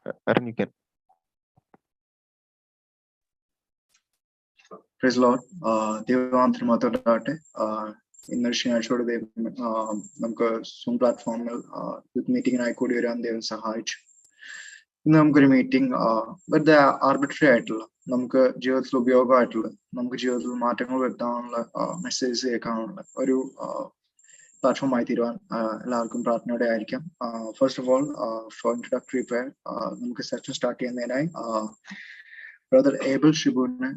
Aaron, you can. Praise the Lord. ദൈവനാമത്തിന് മഹത്വമുണ്ടാകട്ടെ. ഇന്നൊരു ശനിയാഴ്ചയോടെ നമുക്ക് സൂം പ്ലാറ്റ്ഫോമിൽ യൂത്ത് മീറ്റിംഗിനായി കൂടി വരാൻ ദൈവം സഹായിച്ചു. ഇന്ന് നമുക്കൊരു മീറ്റിംഗ് വെറുതെ ആർബിട്രറി ആയിട്ടുള്ള, നമുക്ക് ജീവിതത്തിൽ ഉപയോഗമായിട്ടുള്ള, നമുക്ക് ജീവിതത്തിൽ മാറ്റങ്ങൾ വരുത്താനുള്ള മെസ്സേജ് കേൾക്കാനുള്ള ഒരു പ്ലാറ്റ്ഫോമായി തീരുവാൻ എല്ലാവർക്കും പ്രാർത്ഥനയോടെ ആയിരിക്കാം. First of all, for introductory prayer നമുക്ക് സെഷൻ സ്റ്റാർട്ട് ചെയ്യുന്നതിനായി ബ്രദർ ഏബിൾ ഷിബുവിനെ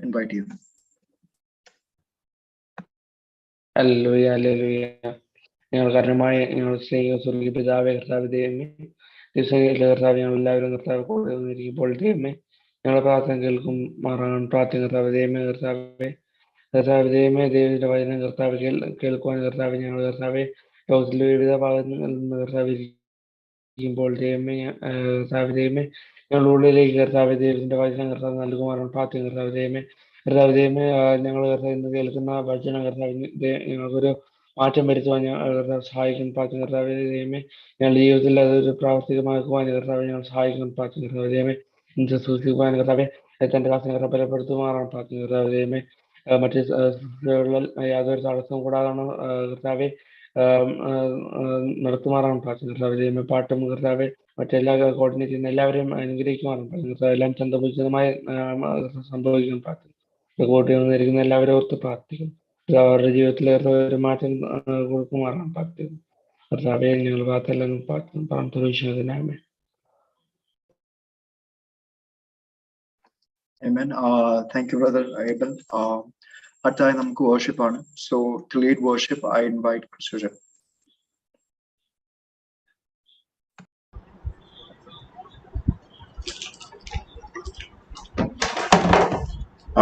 ഇൻവൈറ്റ് ചെയ്യുന്നു. Hallelujah, hallelujah. ഞങ്ങൾ കാരണമായ ഞങ്ങൾ സ്നേഹിത സ്വർഗീയ പിതാവേ, കർത്താവ് ദൈവമേ, കർത്താവ് ഞങ്ങൾ എല്ലാവരും കർത്താവ് കൂടെ വന്നിരിക്കുമ്പോൾ ദൈവമേ ഞങ്ങളുടെ പ്രാർത്ഥന കേൾക്കും മാറാൻ പ്രാർത്ഥന കർത്താവ് ദൈവമേ, കർത്താവ് ദൈവമേ, ദൈവത്തിന്റെ വചനം കർത്താവ് കേൾക്കുവാൻ കർത്താവ് ഞങ്ങൾ കർത്താവെ ലോകത്തിലെ വിവിധ ഭാഗങ്ങളിൽ നിന്ന് കർത്താവ് ഇരിക്കുമ്പോൾ ദൈവമേ, കർത്താവ് ദൈവമേ ഞങ്ങളുടെ ഉള്ളിലേക്ക് കർത്താവ് ദൈവത്തിന്റെ വചനം കർത്താവ് നൽകുമാറാൻ പ്രാർത്ഥന കർത്താവ് ദൈവമേ, ഞങ്ങൾ കർത്താവ് ഇന്ന് കേൾക്കുന്ന വചനം കർത്താവ് ഞങ്ങൾക്കൊരു മാറ്റം വരുത്തുവാൻ കർത്താവ് സഹായിക്കുന്ന പ്രാർത്ഥന കർത്താവ് ദൈവമേ, ഞങ്ങളുടെ ജീവിതത്തിൽ അതൊരു പ്രാവർത്തികമാക്കുവാൻ കർത്താവ് ഞങ്ങൾ സഹായിക്കുന്ന പ്രാർത്ഥന കർത്താവ് ദൈവമേ, ഇന്ന് സൂക്ഷിക്കുവാൻ കർത്താവെ തന്റെ കാശിനെ കർത്താവ് ബലപ്പെടുത്തുമാറാൻ പ്രാർത്ഥന കർത്താവ് ദൈവമേ, മറ്റ് യാതൊരു തടസ്സവും കൂടാതെ കർത്താവെ നടത്തുമാറാൻ പ്രാർത്ഥന കർത്താവ് ദൈവമേ, പാട്ടും കർത്താവെ മറ്റെല്ലാ കോർഡിനേറ്റ് ചെയ്യുന്ന എല്ലാവരെയും അനുഗ്രഹിക്കുമാറാൻ പ്രാർത്ഥന കർത്താവ്, എല്ലാം ചന്തപൂജിതമായി സംഭവിക്കാൻ പ്രാർത്ഥന കോട്ടി വന്നിരിക്കുന്ന എല്ലാവരും ഓർത്ത് പ്രാർത്ഥിക്കും. അവരുടെ ജീവിതത്തിൽ ഒരു മാറ്റം കൊടുക്കുമാറാൻ പ്രാർത്ഥിക്കുന്നു. കർത്താവെ ഞങ്ങൾ പ്രാർത്ഥന പ്രാർത്ഥന. Amen. Thank you, Brother Abel. അടുത്തതായി നമുക്ക് വർഷിപ്പ് ആണ്. So to lead worship I invite Sujan.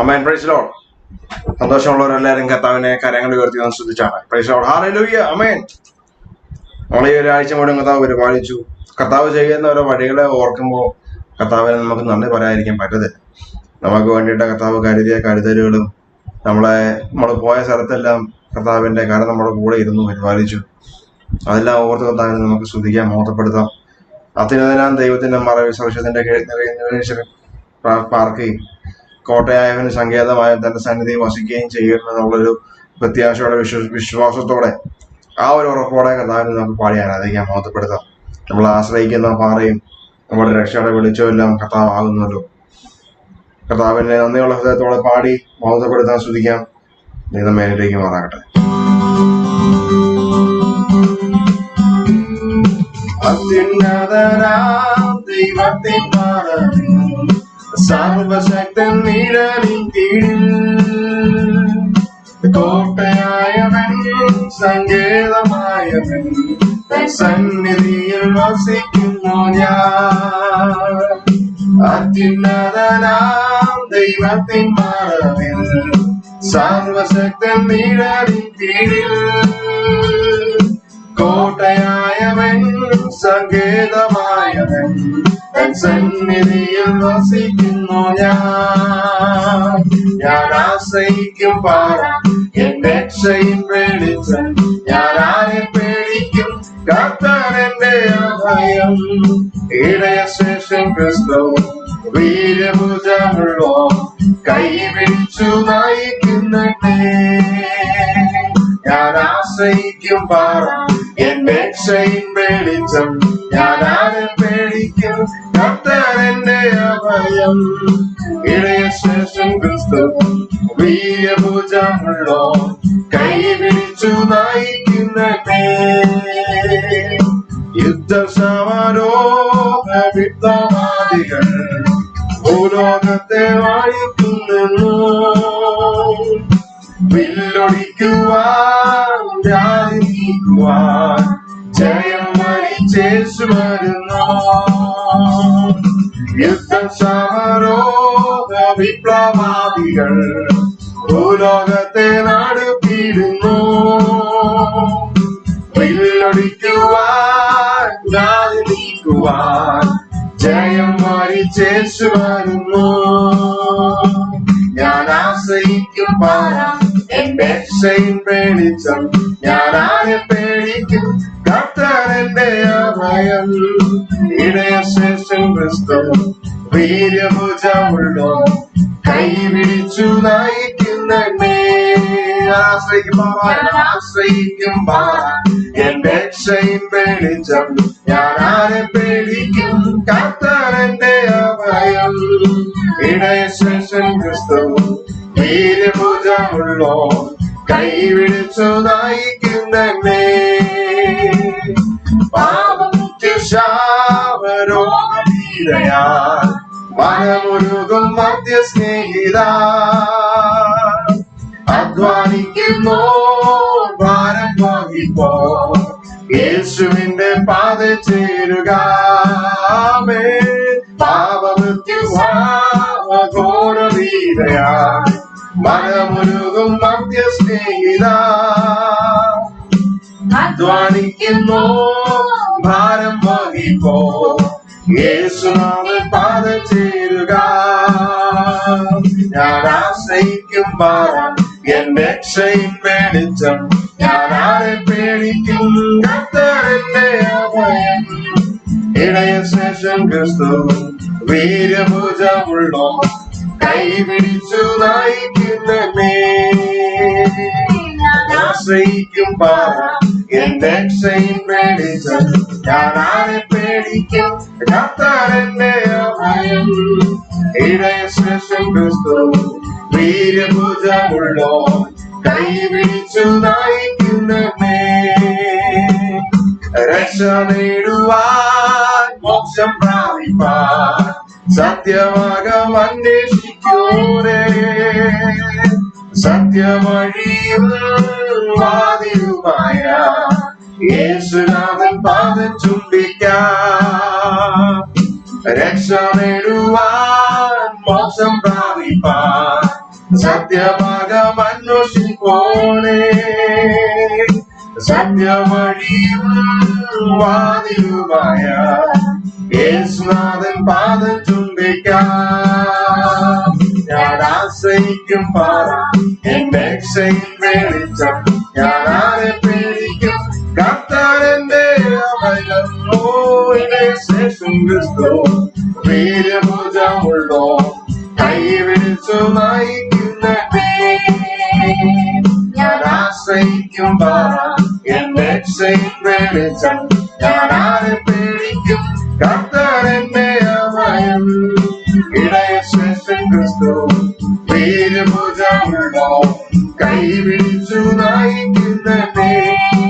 ആമേൻ. Praise Lord. സന്തോഷമുള്ളവരെല്ലാവരും കർത്താവിനെ കരങ്ങൾ ഉയർത്തി ശ്രദ്ധിച്ചാണ്. Praise Lord. ഹല്ലേലൂയ. ആമേൻ. നമ്മൾ ഈ ഒരാഴ്ച മുഴുവൻ കർത്താവ് പരിപാലിച്ചു. കർത്താവ് ചെയ്യുന്ന ഓരോ വഴികളെ ഓർക്കുമ്പോൾ കർത്താവിനെ നമുക്ക് നന്ദി പറയാതിരിക്കാൻ പറ്റത്തില്ല. നമുക്ക് വേണ്ടിയിട്ട് കർത്താവ് കരുതിയ കരുതലുകളും നമ്മൾ പോയ സ്ഥലത്തെല്ലാം കർത്താവിന്റെ കരം നമ്മുടെ കൂടെ ഇരുന്നു പരിപാലിച്ചു. അതെല്ലാം ഓർത്ത് കർത്താവിനെ നമുക്ക് സ്തുതിക്കാം, മോഹപ്പെടുത്താം. അത്യുന്നതനാം ദൈവത്തിന്റെ മറവിശ്വാസത്തിന്റെ പാർക്കുകയും കോട്ടയായവന് സങ്കേതമായ തന്റെ സന്നിധി വസിക്കുകയും ചെയ്യുമെന്നുള്ളൊരു പ്രത്യാശയോടെ വിശ്വാസത്തോടെ ആ ഒരു ഉറപ്പോടെ കർത്താവിനെ നമുക്ക് പാടി ആരാധിക്കാം, മോഹപ്പെടുത്താം. നമ്മൾ ആശ്രയിക്കുന്ന പാറയും നമ്മുടെ രക്ഷയുടെ വെളിച്ചവും എല്ലാം കർത്താവ് ആകുന്നല്ലോ. കർത്താവിനെ നന്ദിയുള്ള ഹൃദയത്തോടെ പാടി മോഹപ്പെടുത്താൻ സ്തുതിക്കാം. ദൈവം മേലേക്ക് മാറാകട്ടെ. അത്യുന്നതനാം ദൈവത്തിൻ മറവിൽ സർവശക്തൻ നിഴലിൻ കീഴിൽ കോട്ടയായവൻ സങ്കേതമായവൻ തൻ സന്നിധിയിൽ വസിക്കുന്നു ഞാൻ. അത്യുന്നതനാം ദൈവത്തിൻ മറവിൽ സർവശക്തൻ നിഴലിൻ കീഴിൽ കോട്ടയായവൻ സങ്കേതമായവൻ തൻ സന്നിധിയിൽ വസിക്കുന്നു ഞാൻ. ആശ്രയിക്കും പാറ എന്റെ രക്ഷയും വെളിച്ചം, ഞാൻ ആരെ പേടിക്കും, കർത്താൻ എന്റെ അഭയം. ഇടയശേഷൻ ക്രിസ്തു വീരഭുജമുള്ളോ കൈപിടിച്ചു നയിക്കുന്നേ. ഞാൻ ആശ്രയിക്കും പാറ എന്റെ രക്ഷയും വെളിച്ചം, ഞാൻ ആരെ പേടിക്കും, കർത്താൻ എന്റെ അഭയം. ഇടയശേഷൻ ക്രിസ്തു വീരഭുജമുള്ളോ കൈപിടിച്ചു നയിക്കുന്നേ. യുദ്ധസമാരോഹവിപ്ലവാദികൾ ഭൂലോകത്തെ വാഴിക്കുന്നു. വില്ലൊടിക്കുവാൻ നീക്കുവാൻ ജയം വരിച്ചേച്ചു വരുന്നു. യുദ്ധസമാരോഹവിപ്ലവാദികൾ ഭൂലോകത്തെ നടുക്കിടുന്നു. വില്ലൊടിക്കുവാൻ നീക്കുവാൻ ജയം വരിച്ചേച്ചു വരുന്നു. ഞാൻ ആശ്രയിക്കും പാറ എന്റെ രക്ഷയും വെളിച്ചം, ഞാൻ ആരെ പേടിക്കും, കർത്താവിന്റെ അഭയം. ഇടയശേഷൻ ക്രിസ്തു വീര്യഭുജമുള്ളോ കൈപിടിച്ചു നയിക്കുന്നേ. ആശ്രയിക്കും എന്റെ രക്ഷയിൻ വെളിച്ചം. ഞാൻ ആരെ പേടിക്കും? കർത്താവിന്റെ അഭയം. ഇടയശേഷൻ ക്രിസ്തു വീര്യഭുജമുള്ളോ കൈപിടിച്ചു നയിക്കുന്നേ. പാപമുഖ്യശാപരോഗപീഡയാൽ മനമുരുകും മധ്യസ്നേഹിത. അധ്വാനിക്കുന്നു ഭാരം വഹിപ്പോ യേശുവിന്റെ പാത ചേരുക. പാപമുഖ്യശാപഘോരപീഡയാൽ മനമുരുകും മധ്യസ്നേഹിത. അധ്വാനിക്കുന്നു ഭാരം വഹിപ്പോ യേശുനാമൻ പാത ചേരുക. ഞാൻ ആശ്രയിക്കും പാറ എന്റെ രക്ഷയിൻ വെളിച്ചം. ഞാൻ ആരെ പേടിക്കും? കർത്താവിന്റെ അഭയം. ഇടയശേഷൻ ക്രിസ്തു വീര്യഭുജമുള്ളോ കൈപിടിച്ചു നയിക്കുന്നേ. ആശ്രയിക്കും പാറ എന്റെ രക്ഷയിൻ വെളിച്ചം. ഞാൻ ആരെ പേടിക്കും? കർത്താവിന്റെ അഭയം. ഇടയശേഷൻ ക്രിസ്തു വീര്യഭുജമുള്ളോ കൈപിടിച്ചു നയിക്കുന്നേ. രക്ഷ നേടുവാൻ മോക്ഷം പ്രാപിപ്പാൻ സത്യമാർഗം അന്വേഷിക്കൂരേ. സത്യമഴിയും വാതിലുമായ യേശുനാമൻ പാദം ചുംബിക്കാം. രക്ഷ നേടുവാൻ മോക്ഷം പ്രാപിപ്പാൻ സത്യമാർഗം അന്വേഷിപ്പോണേ. സത്യമഴിയും വാതിലുമായ യേശുനാഥൻ പാദം ചുംബിക്കാം. ഞാൻ ആശ്രയിക്കും പാറ എന്റെ രക്ഷയിൻ വെളിച്ചം. ഞാൻ ആരെ പേടിക്കും? കർത്താവിന്റെ അഭയം. ഇടയശേഷൻ ക്രിസ്തു വീര്യഭുജമുള്ളോ കൈപിടിച്ചു നയിക്കുന്നേ. ഞാൻ ആശ്രയിക്കും പാറ എന്റെ രക്ഷയിൻ വെളിച്ചം. ഞാൻ ആരെ പേടിക്കും? കർത്താവിന്റെ അഭയം. ഇടയശേഷൻ ക്രിസ്തു വീര്യഭുജമുള്ളോ കൈപിടിച്ചു നയിക്കുന്നേ.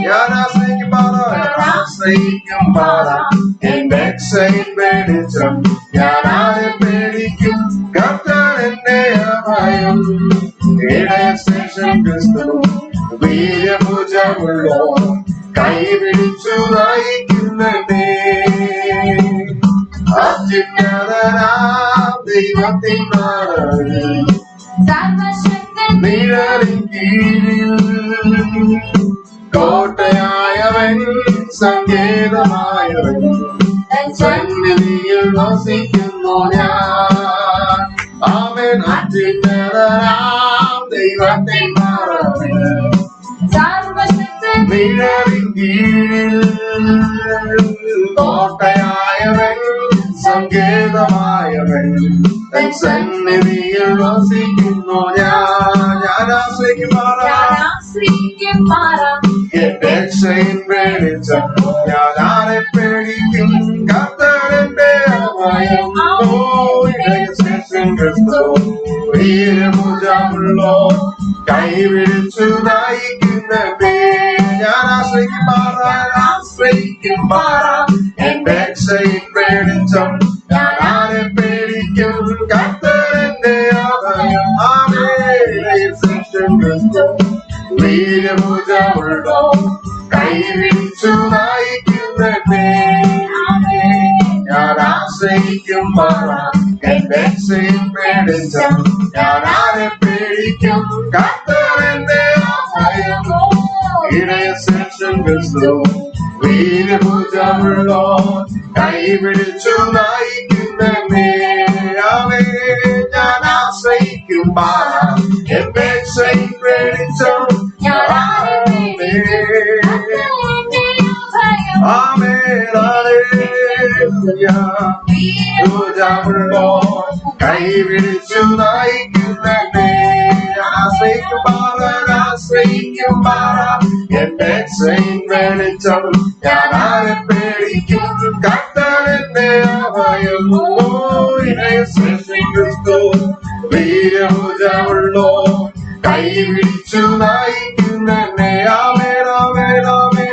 ഞാൻ ആശ്രയിക്കും പാറ എന്റെ രക്ഷയിൻ വെളിച്ചം. ഞാൻ ആരെ പേടിക്കും? കർത്താവിന്റെ അഭയം. ഇടയശേഷൻ ക്രിസ്തു വീര്യഭുജമുള്ളോ കൈപിടിച്ചു നയിക്കുന്നേ. അത്യുന്നതനാം ദൈവത്തിൻ നാമത്തിൽ നിഴലിൻ കീഴിൽ കോട്ടയായവൻ സങ്കേതമായവൻ സന്നിധിയിൽ വസിക്കുന്നു ഞാൻ. അവൻ അത്യുന്നതനാം ദൈവത്തിൻ നാമത്തിൽ നിഴലിൻ കീഴിൽ കോട്ടയായവൻ സങ്കേതമായവൻ തൻ സന്നിധിയിൽ വസിക്കുന്നു ഞാൻ. ഞാൻ ആശ്രയിക്കും പാറ എന്റെ രക്ഷയിൻ വെളിച്ചം. ഞാൻ ആരെ പേടിക്കും? കർത്താവിന്റെ അഭയം. ഇടയശേഷൻ ക്രിസ്തു വീര്യഭുജമുള്ളോ കൈപിടിച്ചു നയിക്കുന്നേ. ഞാൻ ആശ്രയിക്കും പാറ എന്റെ രക്ഷയിൻ വെളിച്ചം. ഞാൻ ആരെ പേടിക്കും? കർത്താവിന്റെ അഭയം. ഇടയശേഷൻ ക്രിസ്തു വീര്യഭുജമുള്ളോ കൈപിടിച്ചു നയിക്കുന്നേ. ഞാൻ ആശ്രയിക്കും പാറ എന്റെ രക്ഷയിൻ വെളിച്ചം. ഞാൻ ആരെ പേടിക്കും? കർത്താവിന്റെ അഭയം. ഇടയശേഷൻ ക്രിസ്തു വീര്യഭുജമുള്ളോ കൈപിടിച്ചു നയിക്കുന്നേ. ഞാൻ ആശ്രയിക്കും പാറ എന്റെ രക്ഷയിൻ വെളിച്ചം. ഞാൻ ആരെ പേടിക്കും? Amen hallelujah. ഊർജ്ജമുള്ളോ കൈവിളിച്ചു നയിക്കുന്നേ, ആശ്രയിക്കും എന്റെ വെളിച്ചം, ഞാൻ ആരെ പേടിക്കും, കർത്താവിന്റെ അഭയം. ക്രിസ്തു വീരമുള്ളോ കൈവിളിച്ചു നയിക്കുന്നേ, ആമേനാമേനാമേ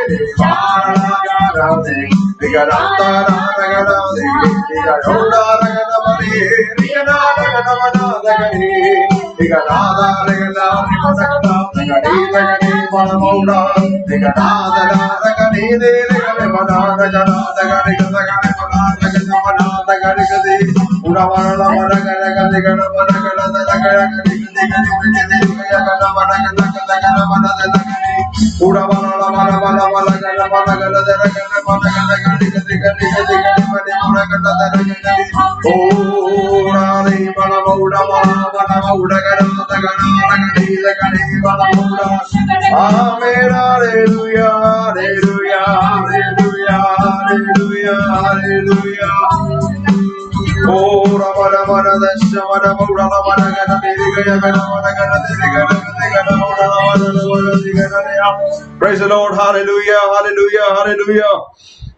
Praise the Lord. Hallelujah, hallelujah, hallelujah.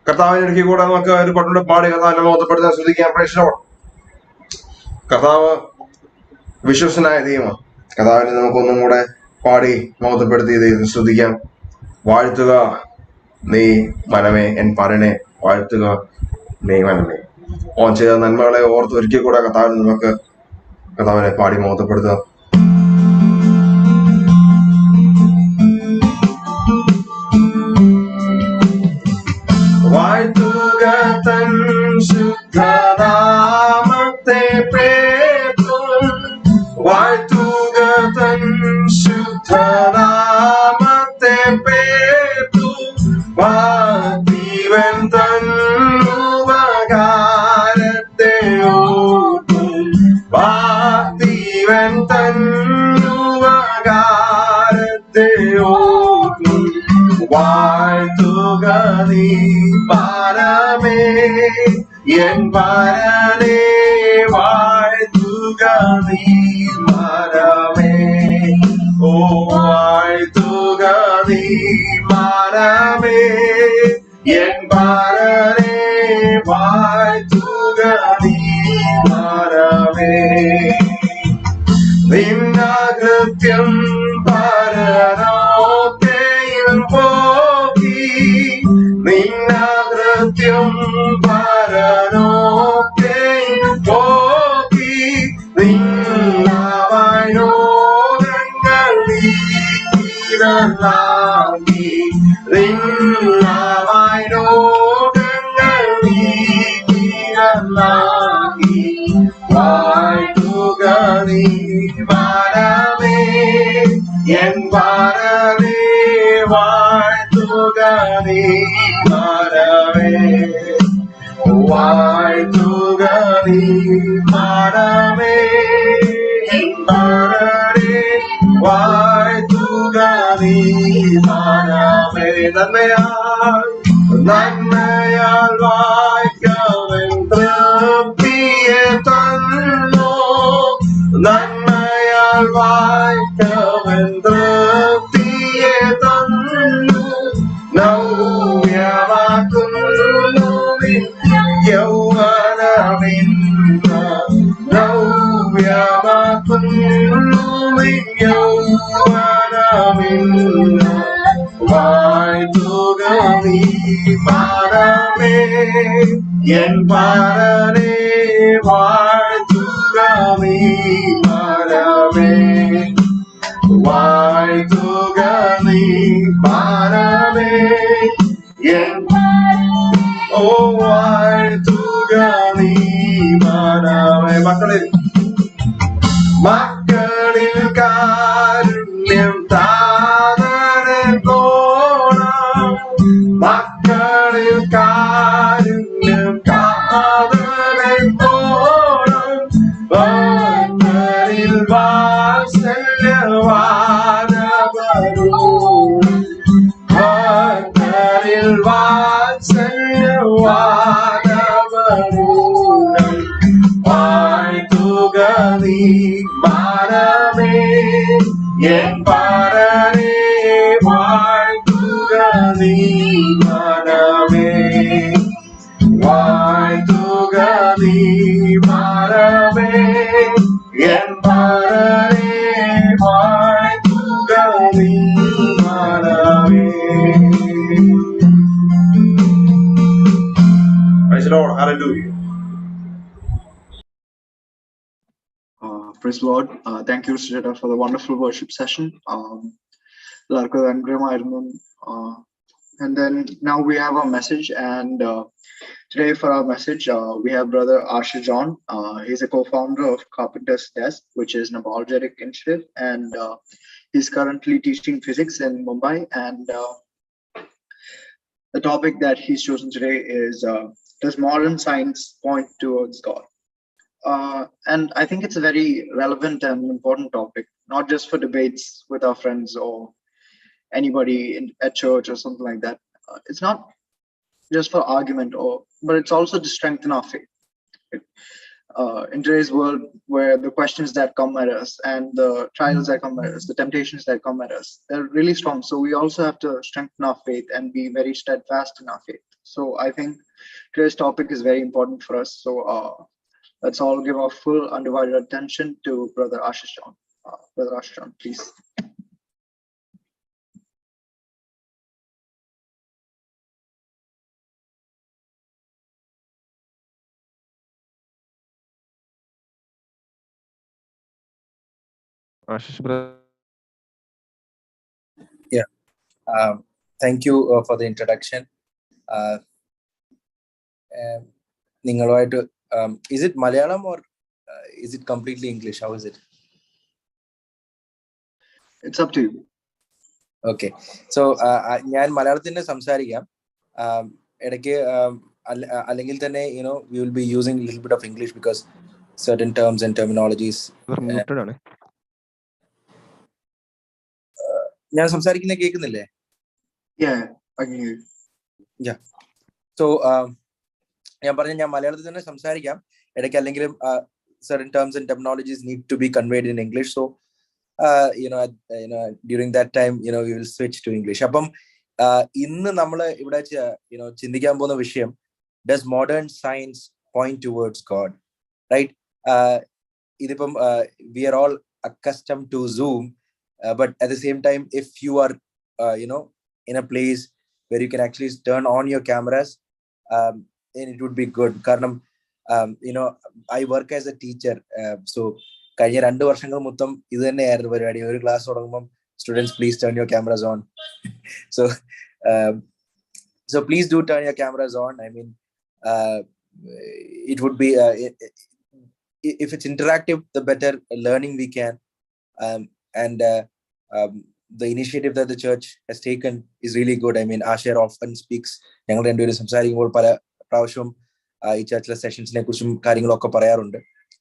കർത്താവിനെ ഇടയ്ക്ക് കൂടെ നമുക്ക് ഒരു പാട്ടുകൂടെ പാടി കർത്താവിനെ മഹത്വപ്പെടുത്താൻ ശ്രദ്ധിക്കാം. Praise the Lord. കർത്താവ് വിശ്വസനായ ദൈവം. കർത്താവിനെ നമുക്കൊന്നും കൂടെ പാടി മഹത്വപ്പെടുത്തി ശ്രദ്ധിക്കാം. വാഴ്ത്തുക നീ മനമേ എൻ പരനെ, വാഴ്ത്തുക നീ മനമേ. ഓൻ ചെയ്ത നന്മകളെ ഓർത്ത് ഒരിക്കൽ കൂടെ കർത്താവിനെ നമുക്ക് കർത്താവിനെ പാടി മഹത്വപ്പെടുത്തുക. വാഴ്ത്തുക തൻ ശുദ്ധനാമത്തെ പ്രേതും, വാഴ്ത്തുക തൻ ശുദ്ധനാമത്തെ പ്രേതും, വാഴ്ത്തിവൻ തൻ ഉപകാരത്തെ ഓർത്തും, വാഴ്ത്തിവൻ തൻ ഉപകാരത്തെ ഓർത്തും, വാഴ്ത്തുക നീ പരമേ എൻ പരനേ, വാഴ്ത്തുക നീ പരമേ. ഓ വാഴ്ത്തുക നീ പരമേ എൻ പരനേ, വാഴ്ത്തുക നീ പരമേ. നിന്നകൃത്യം പരനോത്തെയും പോക്കി, നിന്നകൃത്യം പരനോത്തെയും പോക്കി, നിന്നവനോദങ്ങൾ നീക്കിരലാക്കി, നിന്നവനോദങ്ങൾ നീക്കിരലാക്കി, വാഴ്ത്തുക നീ പരമേ എൻ പരനേ, വാഴ്ത്തുക നീ പരമേ. വാഴ്ത്തുക നീ പരമേ എൻ പരനേ, വാഴ്ത്തുക നീ പരമേ. നന്മയാൽ വാഴ്ക്കവൻ തൃപ്തിയെ തന്നു, നന്മയാൽ വാഴ്ക്കവൻ തൃപ്തിയെ തന്നു, നവ്യമാക്കുന്നു യൗവനമിന്ന, നവ്യമാക്കുന്നു യൗവനമിന്ന, വാഴ്ത്തുക നീ പരമേ എൻ പരനേ, വാഴ്ത്തുക നീ പരമേ, വാഴ്ത്തുക നീ പരമേ എൻ, ഓ വാഴ്ത്തുക നീ പരമേ. മക്കളിൽ കാരുണ്യം താതനെന്നോണം, മക്കളിൽ കാരുണ്യം താതനെന്നോണം, ഭക്തരിൽ വാത്സല്യവാനവരോടും, ഭക്തരിൽ വാത്സല്യവാനവരോടും, നീ മനമേ വാഴ്ത്തുക നീ മനമേ എൻ പരനെ വാഴ്ത്തുക നീ മനമേ. Praise the Lord. Hallelujah. Praise the Lord. Thank you, Sujata, for the wonderful worship session. എല്ലാവർക്കും അനുഗ്രഹമായിരുന്നു. And then now we have a message, and today for our message, we have Brother Ashish John. He's a co-founder of Carpenter's Desk, which is an apologetic initiative, and he's currently teaching physics in Mumbai. And the topic that he's chosen today is, does modern science point towards God? And I think it's a very relevant and important topic, not just for debates with our friends or anybody at church or something like that. It's not just for argument, but it's also to strengthen our faith. In today's world, where the questions that come at us and the trials that come at us, the temptations that come at us, they're really strong. So we also have to strengthen our faith and be very steadfast in our faith. So I think today's topic is very important for us. So let's all give our full undivided attention to Brother Ashish John. Brother Ashish John, please. Ashish, brother. Yeah. Thank you for the introduction. നിങ്ങളുമായിട്ട് is it Malayalam or is it completely English? How is it? It's up to you. Okay. So ഞാൻ മലയാളത്തിൽ സംസാരിക്കാം. ഇടയ്ക്ക് അല്ലെങ്കിൽ തന്നെ we will be using a little bit of English because certain terms and terminologies. ഞാൻ സംസാരിക്കുന്നത് കേൾക്കുന്നില്ലേ? Yeah, I can hear you. Yeah. So ഞാൻ പറഞ്ഞ ഞാൻ മലയാളത്തിൽ തന്നെ സംസാരിക്കാം. ഇടയ്ക്ക് അല്ലെങ്കിലും certain terms and terminologies need to be conveyed in English. So during that time we will switch to English. അപ്പം ഇന്ന് നമ്മൾ ഇവിടെ ചിന്തിക്കാൻ പോകുന്ന വിഷയം, does modern science point towards God? Right? ഇതിപ്പം we are all accustomed to Zoom, but at the same time, if you are in a place where you can actually turn on your cameras, then it would be good. കാരണം I work as a teacher, so കഴിഞ്ഞ 2 വർഷങ്ങൾ മൊത്തം ഇത് തന്നെയായിരുന്നു പരിപാടി. ഒരു class തുടങ്ങുമ്പോൾ students please turn your cameras on. So please do turn your cameras on. I mean, it would be if it's interactive, the better learning we can. And the initiative that the church has taken is really good. I mean, Asher often speaks. ഞങ്ങൾ രണ്ടുപേരും സംസാരിക്കുമ്പോൾ പല പ്രാവശ്യവും ഈ ചർച്ചിലെ സെഷൻസിനെ കുറിച്ചും കാര്യങ്ങളൊക്കെ പറയാറുണ്ട്.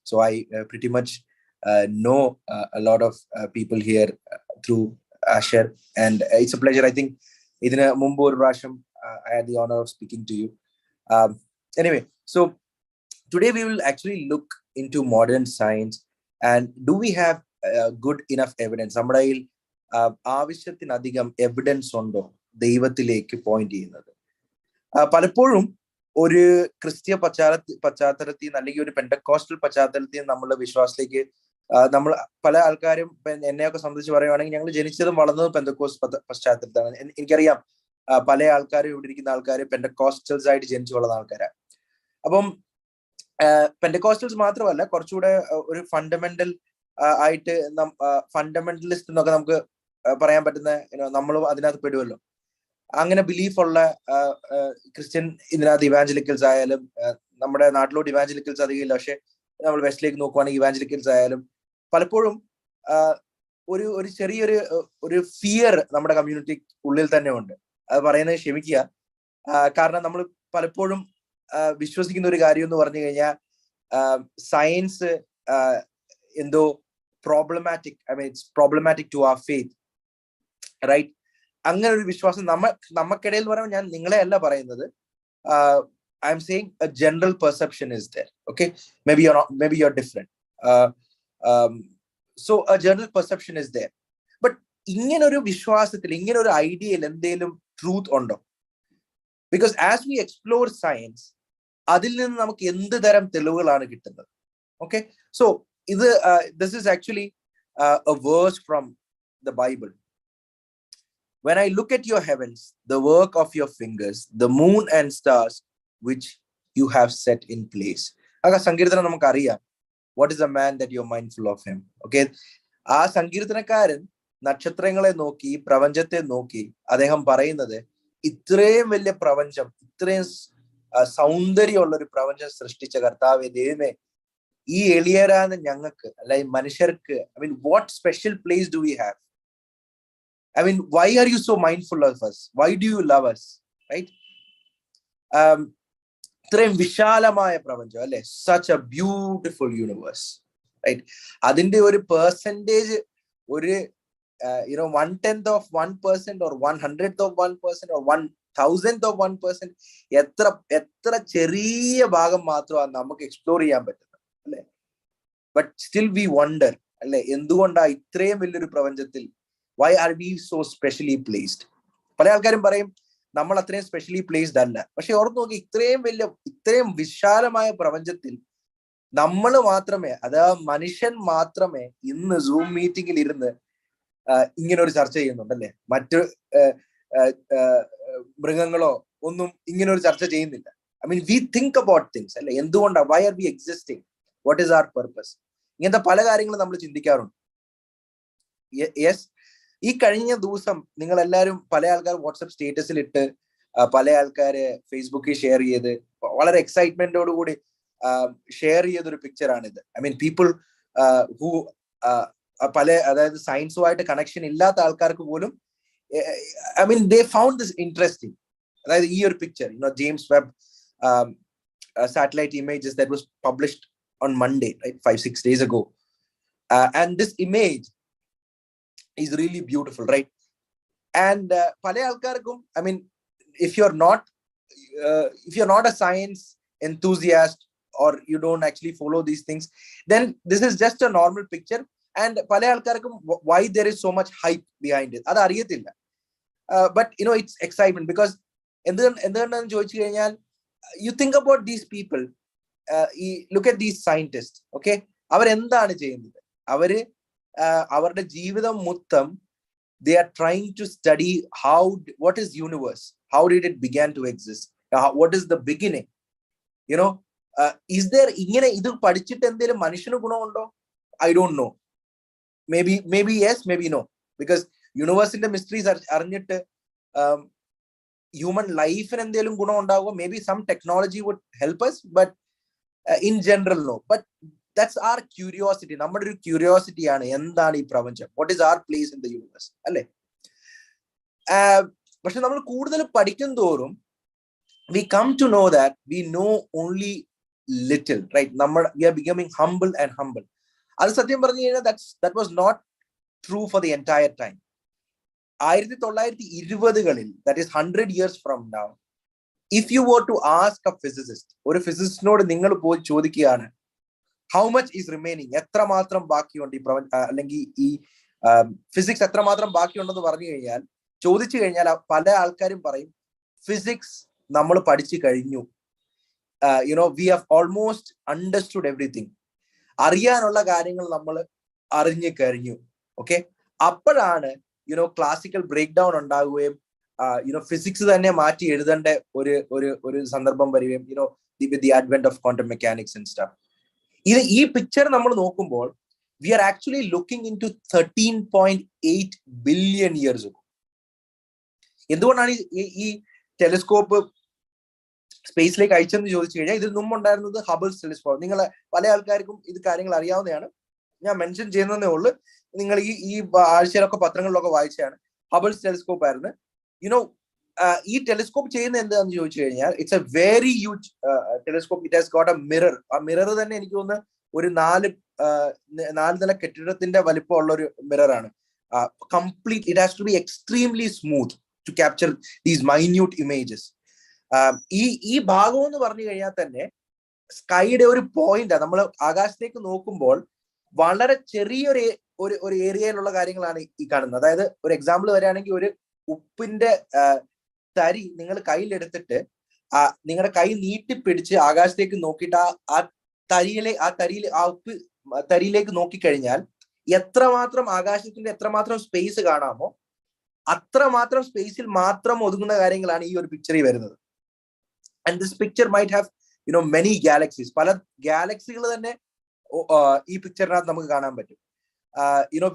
So I pretty much know a lot of people here through Asher, and it's a pleasure. I think ഇതിന് മുമ്പ് ഒരു പ്രാവശ്യം I had the honor of speaking to you. Anyway, so today we will actually look into modern science, and do we have good enough evidence? നമ്മുടെ കയ്യിൽ ആവശ്യത്തിനധികം evidence ഉണ്ടോ ദൈവത്തിലേക്ക് point ചെയ്യുന്നത്? പലപ്പോഴും ഒരു ക്രിസ്തീയ പശ്ചാത്തലത്തിൽ നിന്ന് അല്ലെങ്കിൽ ഒരു പെന്തക്കോസ്റ്റൽ പശ്ചാത്തലത്തിൽ നിന്ന് നമ്മളുടെ വിശ്വാസത്തിലേക്ക് നമ്മൾ പല ആൾക്കാരും എന്നെയൊക്കെ സംബന്ധിച്ച് പറയുവാണെങ്കിൽ ഞങ്ങൾ ജനിച്ചതും വളർന്നതും പെന്തക്കോസ്റ്റ് പശ്ചാത്തലത്താണ്. എനിക്കറിയാം പല ആൾക്കാരും ഇവിടെ ഇരിക്കുന്ന ആൾക്കാർ പെന്തക്കോസ്റ്റൽസ് ആയിട്ട് ജനിച്ചു വളർന്ന ആൾക്കാരാണ്. അപ്പം പെന്തക്കോസ്റ്റൽസ് മാത്രമല്ല, കുറച്ചുകൂടെ ഒരു ഫണ്ടമെന്റൽ ആയിട്ട് ഫണ്ടമെന്റലിസ്റ്റ് എന്നൊക്കെ നമുക്ക് പറയാൻ പറ്റുന്ന നമ്മളും അതിനകത്ത് പെടുമല്ലോ. അങ്ങനെ ബിലീഫുള്ള ക്രിസ്ത്യൻ ഇതിനകത്ത് ഇവാഞ്ചലിക്കൽസ് ആയാലും, നമ്മുടെ നാട്ടിലോട്ട് ഇവാഞ്ചലിക്കൽസ് അധികം ഇല്ല, പക്ഷെ നമ്മൾ വെസ്റ്റിലേക്ക് നോക്കുവാണെങ്കിൽ ഇവാഞ്ചലിക്കൽസ് ആയാലും പലപ്പോഴും ഒരു ചെറിയൊരു ഒരു ഫിയർ നമ്മുടെ കമ്മ്യൂണിറ്റി ഉള്ളിൽ തന്നെ ഉണ്ട്. അത് പറയുന്നത് ക്ഷമിക്കുക. കാരണം നമ്മൾ പലപ്പോഴും വിശ്വസിക്കുന്ന ഒരു കാര്യം എന്ന് പറഞ്ഞു കഴിഞ്ഞാൽ സയൻസ് എന്തോ problematic, I mean it's problematic to our faith, right? അങ്ങനെ ഒരു വിശ്വാസം നമുക്കിടയിൽ പറയുമ്പോൾ, ഞാൻ നിങ്ങളെ അല്ല പറയുന്നത്, I am saying a general perception is there. Okay, maybe you're different. So a general perception is there. But ഇങ്ങനെ ഒരു വിശ്വാസത്തിൽ, ഇങ്ങനെ ഒരു ഐഡിയയിൽ എന്തെങ്കിലും ട്രൂത്ത് ഉണ്ടോ? Because as we explore science, അതിൽ നിന്ന് നമുക്ക് എന്ത് തരം തെളിവുകളാണ് കിട്ടുന്നത്? Okay, so this is actually a verse from the Bible. When I look at your heavens, the work of your fingers, the moon and stars which you have set in place. aga sankirthanam namukku ariyam, what is a man that you are mindful of him? Okay, ആ സങ്കീർത്തനക്കാരൻ നക്ഷത്രങ്ങളെ നോക്കി, പ്രപഞ്ചത്തെ നോക്കി അദ്ദേഹം പറയുന്നത്, ഇത്രയും വലിയ പ്രപഞ്ചം, ഇത്രയും സൗന്ദര്യമുള്ള ഒരു പ്രപഞ്ചം സൃഷ്ടിച്ച കർത്താവേ ദൈവമേ, ഈ എളിയരാന്ന് ഞങ്ങൾക്ക്, അല്ലെങ്കിൽ മനുഷ്യർക്ക്, I mean, what special place do we have? I mean, why are you so mindful of us? Why do you love us? Right? ഇത്രയും വിശാലമായ പ്രപഞ്ചം അല്ലെ, such a beautiful universe, right? അതിന്റെ ഒരു പെർസെന്റേജ്, ഒരു 1/10 of 1% or 100th of 1% or 1,000th of 1%, എത്ര ചെറിയ ഭാഗം മാത്രമാണ് നമുക്ക് എക്സ്പ്ലോർ ചെയ്യാൻ പറ്റുന്നത് അല്ലെ. ബട്ട് സ്റ്റിൽ വി വണ്ടർ അല്ലെ, എന്തുകൊണ്ടാ ഇത്രയും വലിയൊരു പ്രപഞ്ചത്തിൽ, why are we so specially placed? പല ആൾക്കാരും പറയും നമ്മൾ അത്രയും സ്പെഷ്യലി പ്ലേസ്ഡ് അല്ല. പക്ഷെ ഓർത്ത് നോക്കി, ഇത്രയും വിശാലമായ പ്രപഞ്ചത്തിൽ നമ്മൾ മാത്രമേ, അതായത് മനുഷ്യൻ മാത്രമേ ഇന്ന് സൂം മീറ്റിംഗിൽ ഇരുന്ന് ഇങ്ങനെ ഒരു ചർച്ച ചെയ്യുന്നുണ്ടല്ലേ. മറ്റ് മൃഗങ്ങളോ ഒന്നും ഇങ്ങനെ ഒരു ചർച്ച ചെയ്യുന്നില്ല. I mean, we think about things അല്ലെ, എന്തുകൊണ്ടാ, why are we existing, what is our purpose? ഇങ്ങനത്തെ പല കാര്യങ്ങളും നമ്മൾ ചിന്തിക്കാറുണ്ട്. യെസ്, ഈ കഴിഞ്ഞ ദിവസം നിങ്ങൾ എല്ലാവരും, പല ആൾക്കാർ വാട്സപ്പ് സ്റ്റേറ്റസിൽ ഇട്ട്, പല ആൾക്കാര് ഫേസ്ബുക്കിൽ ഷെയർ ചെയ്ത്, വളരെ എക്സൈറ്റ്മെന്റോട് കൂടി ഷെയർ ചെയ്തൊരു പിക്ചറാണിത്. ഐ മീൻ, പീപ്പിൾ ഹു അതായത് സയൻസുമായിട്ട് കണക്ഷൻ ഇല്ലാത്ത ആൾക്കാർക്ക് പോലും, I mean, they found this interesting. അതായത് ഈ ഒരു picture, James Webb satellite images that was published on Monday, right, 5-6 days ago, and this image is really beautiful, right? And pale alkarkum, I mean, if you're not a science enthusiast, or you don't actually follow these things, then this is just a normal picture. And pale alkarkum, why there is so much hype behind it, adu ariyatilla. But it's excitement, because endannu choichu kanyal, you think about these people, look at these scientists, okay, അവർ എന്താണ് ചെയ്യുന്നത്? അവര് അവരുടെ ജീവിതം മൊത്തം they are trying to study what is universe, how did it began to exist, what is the beginning, is there ഇങ്ങനെ ഇത് പഠിച്ചിട്ട് എന്തെങ്കിലും മനുഷ്യന് ഗുണമുണ്ടോ? I don't know. Maybe yes, maybe no, because യൂണിവേഴ്സിന്റെ മിസ്റ്ററീസ് അറിഞ്ഞിട്ട് ഹ്യൂമൻ ലൈഫിന് എന്തെങ്കിലും ഗുണം ഉണ്ടാകുമോ? Maybe some technology would help us, but in general no. But that's our curiosity. നമ്മുടെ ഒരു ക്യൂരിയോസിറ്റി ആണ്, എന്താണ് ഈ പ്രപഞ്ചം, what is our place in the universe അല്ലേ. പക്ഷെ നമ്മൾ കൂടുതൽ പഠിക്കും തോറും we come to know that we know only little, right? We are becoming humble and humble. അത് സത്യം പറഞ്ഞു കഴിഞ്ഞാൽ that was not true for the entire time. 1920-കളിൽ, that is 100 years from now, if you were to ask a physicist, ഒരു ഫിസിസിസ്റ്റിനോട് നിങ്ങൾ പോയി ചോദിക്കുകയാണ്, how much is remaining, എത്രമാത്രം ബാക്കിയുണ്ട് ഈ അല്ലെങ്കിൽ ഈ ഫിസിക്സ് എത്രമാത്രം ബാക്കിയുണ്ടെന്ന് ചോദിച്ചു കഴിഞ്ഞാൽ പല ആൾക്കാരും പറയും, ഫിസിക്സ് നമ്മൾ പഠിച്ചു കഴിഞ്ഞു, we have almost understood everything, അറിയാനുള്ള കാര്യങ്ങൾ നമ്മൾ അറിഞ്ഞു കഴിഞ്ഞു. ഓക്കെ, അപ്പോഴാണ് ക്ലാസിക്കൽ ബ്രേക്ക് ഡൗൺ ഉണ്ടാവുകയും ഫിസിക്സ് തന്നെ മാറ്റി എഴുതേണ്ട ഒരു സന്ദർഭം വരികയും with the advent of quantum mechanics and stuff. ഈ പിക്ചർ നമ്മൾ നോക്കുമ്പോൾ we are actually looking into 13.8 billion years ago. എന്തുകൊണ്ടാണ് ഈ ടെലിസ്കോപ്പ് സ്പേസിലേക്ക് അയച്ചെന്ന് ചോദിച്ചു കഴിഞ്ഞാൽ, ഇതിന് മുമ്പ് ഉണ്ടായിരുന്നത് ഹബിൾസ് ടെലിസ്കോപ്പ്. നിങ്ങൾ പല ആൾക്കാർക്കും ഇത് കാര്യങ്ങൾ അറിയാവുന്നതാണ്, ഞാൻ മെൻഷൻ ചെയ്യുന്നതേ ഉള്ളൂ. നിങ്ങൾ ഈ ആഴ്ചയിലൊക്കെ പത്രങ്ങളിലൊക്കെ വായിച്ചാണ്. ഹബിൾസ് ടെലിസ്കോപ്പ് ആയിരുന്നു. ഈ ടെലിസ്കോപ്പ് ചെയ്യുന്ന എന്താണെന്ന് ചോദിച്ചു കഴിഞ്ഞാൽ, it's a very huge telescope. It has got a mirror. ആ മിറർ തന്നെ എനിക്ക് തോന്നുന്നു ഒരു 4 നില കെട്ടിടത്തിന്റെ വലിപ്പമുള്ള ഒരു മിററാണ്. Complete, it has to be extremely smooth to capture these minute images. ഈ ഭാഗം എന്ന് പറഞ്ഞു കഴിഞ്ഞാൽ തന്നെ സ്കൈയുടെ ഒരു പോയിന്റ്, നമ്മൾ ആകാശത്തേക്ക് നോക്കുമ്പോൾ വളരെ ചെറിയൊരു ഒരു ഏരിയയിലുള്ള കാര്യങ്ങളാണ് ഈ കാണുന്നത്. അതായത് ഒരു എക്സാമ്പിൾ വരികയാണെങ്കിൽ, ഒരു ഉപ്പിന്റെ തരി നിങ്ങൾ കയ്യിലെടുത്തിട്ട് നിങ്ങളുടെ കൈ നീട്ടിപ്പിടിച്ച് ആകാശത്തേക്ക് നോക്കിയിട്ട് ആ ഉപ്പ് തരിയിലേക്ക് നോക്കിക്കഴിഞ്ഞാൽ എത്രമാത്രം ആകാശത്തിന്റെ എത്രമാത്രം സ്പേസ് കാണാമോ അത്രമാത്രം സ്പേസിൽ മാത്രം ഒതുങ്ങുന്ന കാര്യങ്ങളാണ് ഈ ഒരു പിക്ചറിൽ വരുന്നത്. And this picture might have many galaxies, പല ഗാലക്സികൾ തന്നെ ഈ പിക്ചറിനകത്ത് നമുക്ക് കാണാൻ പറ്റും.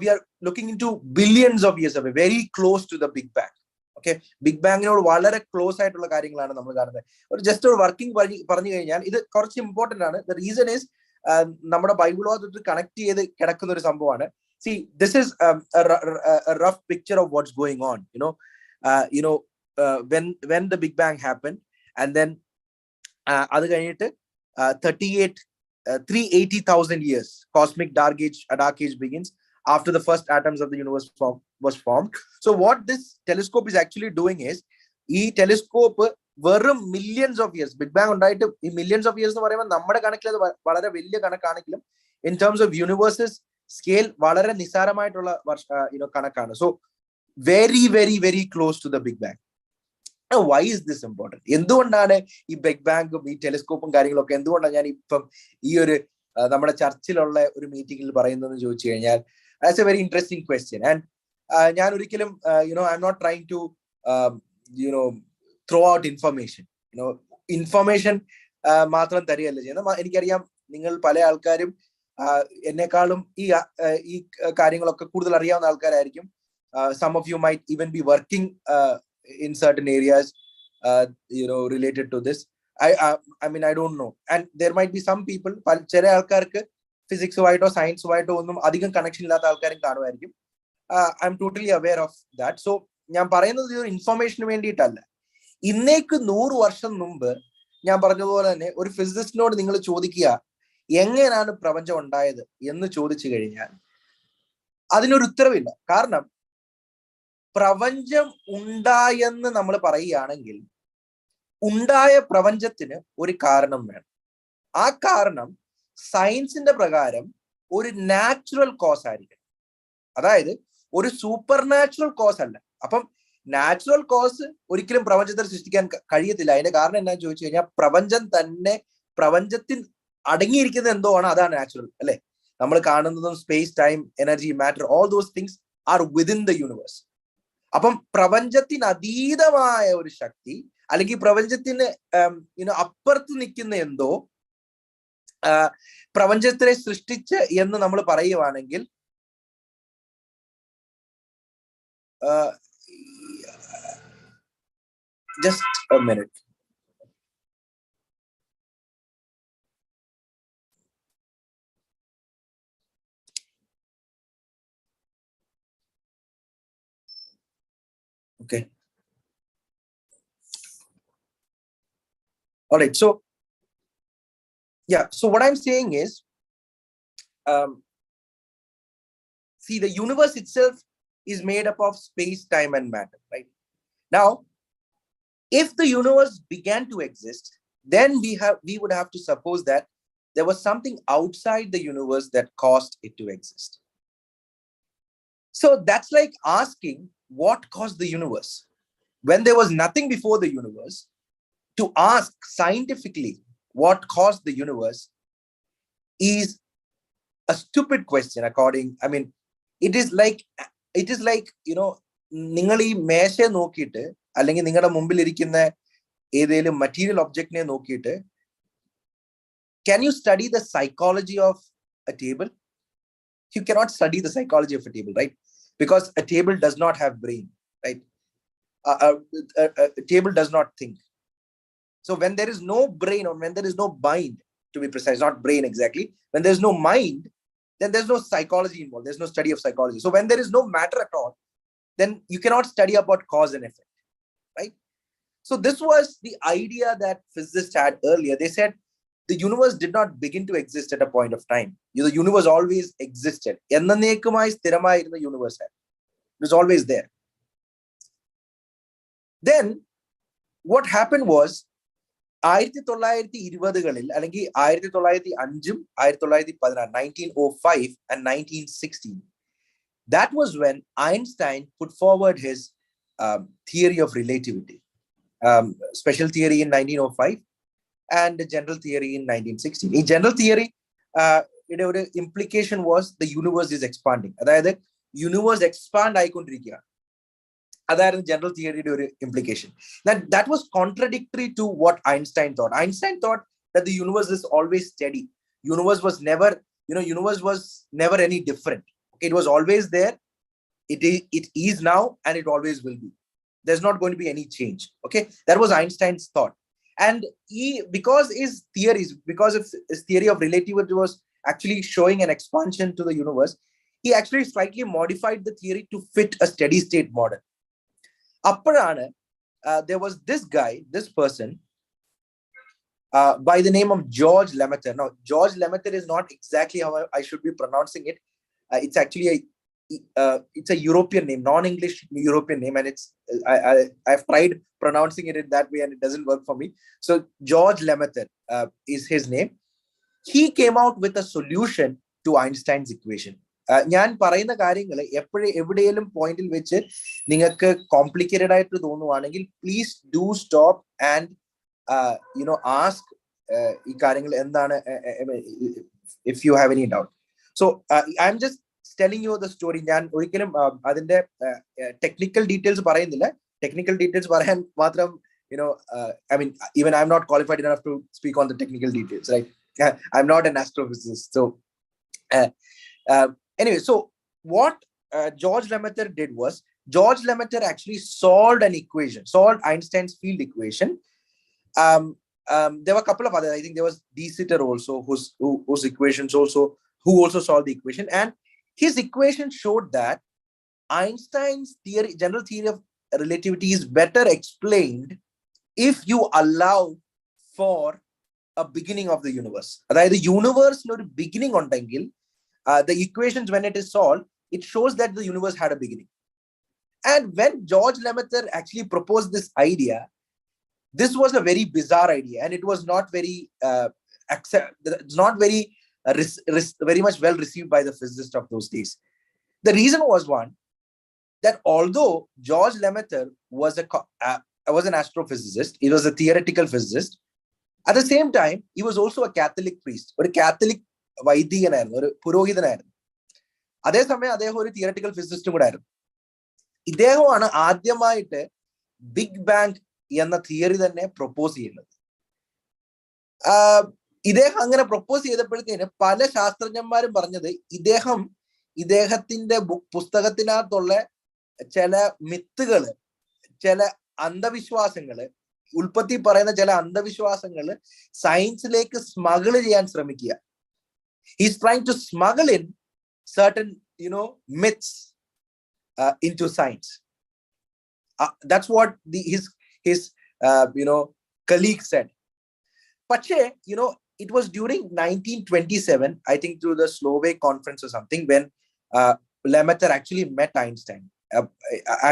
We are looking into billions of years away, very close to the Big Bang. Okay, big ബാങ്ങിനോട് വളരെ ക്ലോസ് ആയിട്ടുള്ള കാര്യങ്ങളാണ് നമ്മൾ കാണുന്നത്. ഒരു ജസ്റ്റ് ഒരു വർക്കിംഗ് പറഞ്ഞു കഴിഞ്ഞാൽ ഇത് കുറച്ച് ഇമ്പോർട്ടന്റ് ആണ്. ദ റീസൺ ഈസ് നമ്മുടെ ബൈബിളുമായിട്ട് കണക്ട് ചെയ്ത് കിടക്കുന്ന ഒരു സംഭവമാണ്. See, this is a rough picture of what's going on. When the Big Bang happened, and then അത് കഴിഞ്ഞിട്ട് 380,000 years cosmic dark age begins after the first atoms of the universe was formed. So what this telescope is actually doing is, ഈ telescope വെറും millions of years, big bang ഉണ്ടായിട്ട് ഈ millions of years എന്ന് പറയുമ്പോൾ നമ്മുടെ കണക്കിൽ അത് വളരെ വലിയ കണക്കാണെങ്കിലും in terms of universe's scale വളരെ നിസ്സാരമായിട്ടുള്ള കണക്കാണ്. So very very very close to the big bang. Why is this important? എന്തുകൊണ്ടാണ് ഈ ബിഗ് ബാങ്കും ഈ ടെലിസ്കോപ്പും കാര്യങ്ങളൊക്കെ എന്തുകൊണ്ടാണ് ഞാൻ ഇപ്പം ഈ ഒരു നമ്മുടെ ചർച്ചിലുള്ള ഒരു മീറ്റിംഗിൽ പറയുന്നതെന്ന് ചോദിച്ചു കഴിഞ്ഞാൽ, that's a very interesting question. And ഞാൻ ഒരിക്കലും I am not trying to throw out information മാത്രം തരികയല്ല ചെയ്യുന്നത്. എനിക്കറിയാം നിങ്ങൾ പല ആൾക്കാരും എന്നെക്കാളും ഈ കാര്യങ്ങളൊക്കെ കൂടുതൽ അറിയാവുന്ന ആൾക്കാരായിരിക്കും. Some of you might even be working in certain areas related to this. I mean, I don't know. And there might be some people, ചില ആൾക്കാർക്ക് ഫിസിക്സുമായിട്ടോ സയൻസുമായിട്ടോ ഒന്നും അധികം കണക്ഷൻ ഇല്ലാത്ത ആൾക്കാരും കാണുമായിരിക്കും. I am totally aware of that. So ഞാൻ പറയുന്നത് ഒരു ഇൻഫർമേഷന് വേണ്ടിയിട്ടല്ല. ഇന്നേക്ക് 100 വർഷം മുമ്പ് ഞാൻ പറഞ്ഞതുപോലെ തന്നെ ഒരു ഫിസിസിസ്റ്റിനോട് നിങ്ങൾ ചോദിക്കുക എങ്ങനെയാണ് പ്രപഞ്ചം ഉണ്ടായത് എന്ന് ചോദിച്ചു കഴിഞ്ഞാൽ അതിനൊരു ഉത്തരവില്ല. കാരണം പ്രപഞ്ചം ഉണ്ടായെന്ന് നമ്മൾ പറയുകയാണെങ്കിൽ ഉണ്ടായ പ്രപഞ്ചത്തിന് ഒരു കാരണം വേണം. ആ കാരണം സയൻസിന്റെ പ്രകാരം ഒരു നാച്ചുറൽ കോസ് ആയിരിക്കും. അതായത് ഒരു സൂപ്പർ നാച്ചുറൽ കോസ് അല്ല. അപ്പം നാച്ചുറൽ കോസ് ഒരിക്കലും പ്രപഞ്ചത്തെ സൃഷ്ടിക്കാൻ കഴിയത്തില്ല. അതിന്റെ കാരണം എന്താണെന്ന് ചോദിച്ചു കഴിഞ്ഞാൽ പ്രപഞ്ചത്തിൽ അടങ്ങിയിരിക്കുന്ന എന്തോ ആണ്, അതാണ് നാച്ചുറൽ അല്ലെ. നമ്മൾ കാണുന്നതും space, time, energy, matter, all those things are within the universe. അപ്പം പ്രപഞ്ചത്തിന് അതീതമായ ഒരു ശക്തി അല്ലെങ്കിൽ പ്രപഞ്ചത്തിന് അപ്പുറത്ത് നിൽക്കുന്ന എന്തോ പ്രപഞ്ചത്തെ സൃഷ്ടിച്ച് എന്ന് നമ്മൾ പറയുവാണെങ്കിൽ just a minute. Okay. All right. So, yeah. So what I'm saying is, see, the universe itself is made up of space, time, and matter, right? Now, if the universe began to exist, then we would have to suppose that there was something outside the universe that caused it to exist. So that's like asking what caused the universe when there was nothing before the universe. To ask scientifically what caused the universe is a stupid question. It is like നിങ്ങൾ ഈ മേശ നോക്കിയിട്ട് അല്ലെങ്കിൽ നിങ്ങളുടെ മുമ്പിൽ ഇരിക്കുന്ന ഏതെങ്കിലും material ഒബ്ജക്റ്റിനെ നോക്കിയിട്ട് can you study the psychology of a table? You cannot study the psychology of a table, right? Because a table does not have brain, right? A table does not think. So when there is no brain, or when there is no mind, to be precise, not brain exactly, when there's no mind, then there's no psychology involved. There's no study of psychology. So when there is no matter at all, then you cannot study about cause and effect, right? So this was the idea that physicists had earlier. They said the universe did not begin to exist at a point of time. The universe always existed. എന്നേക്കുമായി സ്ഥിരമായിരുന്ന universe. It was always there. Then what happened was 1920കളിൽ അല്ലെങ്കിൽ 1905 1905 and 1916, that was when Einstein put forward his theory of relativity. special theory in 1905, and general theory in 1916. In general theory, the implication was the universe is expanding. That is, universe expand ആയിക്കൊണ്ടിരിക്കുക. അതായിരുന്നു general theory ഒരു implication. That was contradictory to what Einstein thought. Einstein thought that the universe is always steady. Universe was never, universe was never any different. It was always there. It is now, and it always will be. There's not going to be any change. Okay, that was Einstein's thought. And because his theory of relativity was actually showing an expansion to the universe, he actually slightly modified the theory to fit a steady state model. There was this person by the name of George Lemaitre. Now, George Lemaitre is not exactly how I should be pronouncing it. It's actually it's a European name, non-English European name, and I've tried pronouncing it in that way, and it doesn't work for me. So George Lemaitre is his name. He came out with a solution to Einstein's equation. ഞാൻ പറയുന്ന കാര്യങ്ങൾ എവിടെയെങ്കിലും പോയിന്റിൽ വെച്ച് നിങ്ങൾക്ക് complicated ആയിട്ട് തോന്നുവാണെങ്കിൽ please do stop and ask ഈ കാര്യങ്ങൾ എന്താണ് if you have any doubt. So I'm just telling you the story. ഞാൻ ഒരിക്കലും അതിന്റെ ടെക്നിക്കൽ ഡീറ്റെയിൽസ് പറയുന്നില്ല. ടെക്നിക്കൽ ഡീറ്റെയിൽസ് പറയാൻ മാത്രം I mean, even I'm not qualified enough to speak on the technical details, right? I'm not an astrophysicist. So anyway, so what George Lemaitre did was, George Lemaitre actually solved Einstein's field equation. There were a couple of others. I think there was De Sitter also, whose equations who also solved the equation. And his equation showed that Einstein's theory, general theory of relativity, is better explained if you allow for a beginning of the universe. That the universe no beginning ondengil, the equations, when it is solved, it shows that the universe had a beginning. And when George Lemaitre actually proposed this idea, this was a very bizarre idea, and it was not very very much well received by the physicists of those days. The reason was one, that although George Lemaitre was an astrophysicist, he was a theoretical physicist. At the same time, he was also a Catholic priest, or a Catholic വൈദികനായിരുന്നു, ഒരു പുരോഹിതനായിരുന്നു. അതേസമയം അദ്ദേഹം ഒരു theoretical ഫിസിസ്റ്റും കൂടെ ആയിരുന്നു. ഇദ്ദേഹമാണ് ആദ്യമായിട്ട് big bang എന്ന theory തന്നെ പ്രൊപ്പോസ് ചെയ്യുന്നത്. ഇദ്ദേഹം അങ്ങനെ പ്രൊപ്പോസ് ചെയ്തപ്പോഴത്തേന് പല ശാസ്ത്രജ്ഞന്മാരും പറഞ്ഞത് ഇദ്ദേഹത്തിന്റെ പുസ്തകത്തിനകത്തുള്ള ചില മിത്തുകള്, ചില അന്ധവിശ്വാസങ്ങള്, ഉൽപ്പത്തി പറയുന്ന ചില അന്ധവിശ്വാസങ്ങള് സയൻസിലേക്ക് സ്മഗിള് ചെയ്യാൻ ശ്രമിക്കുക. He's trying to smuggle in certain, myths into science. That's what his colleague said. But it was during 1927, I think, through the Slovak conference or something, when Lemaitre actually met Einstein.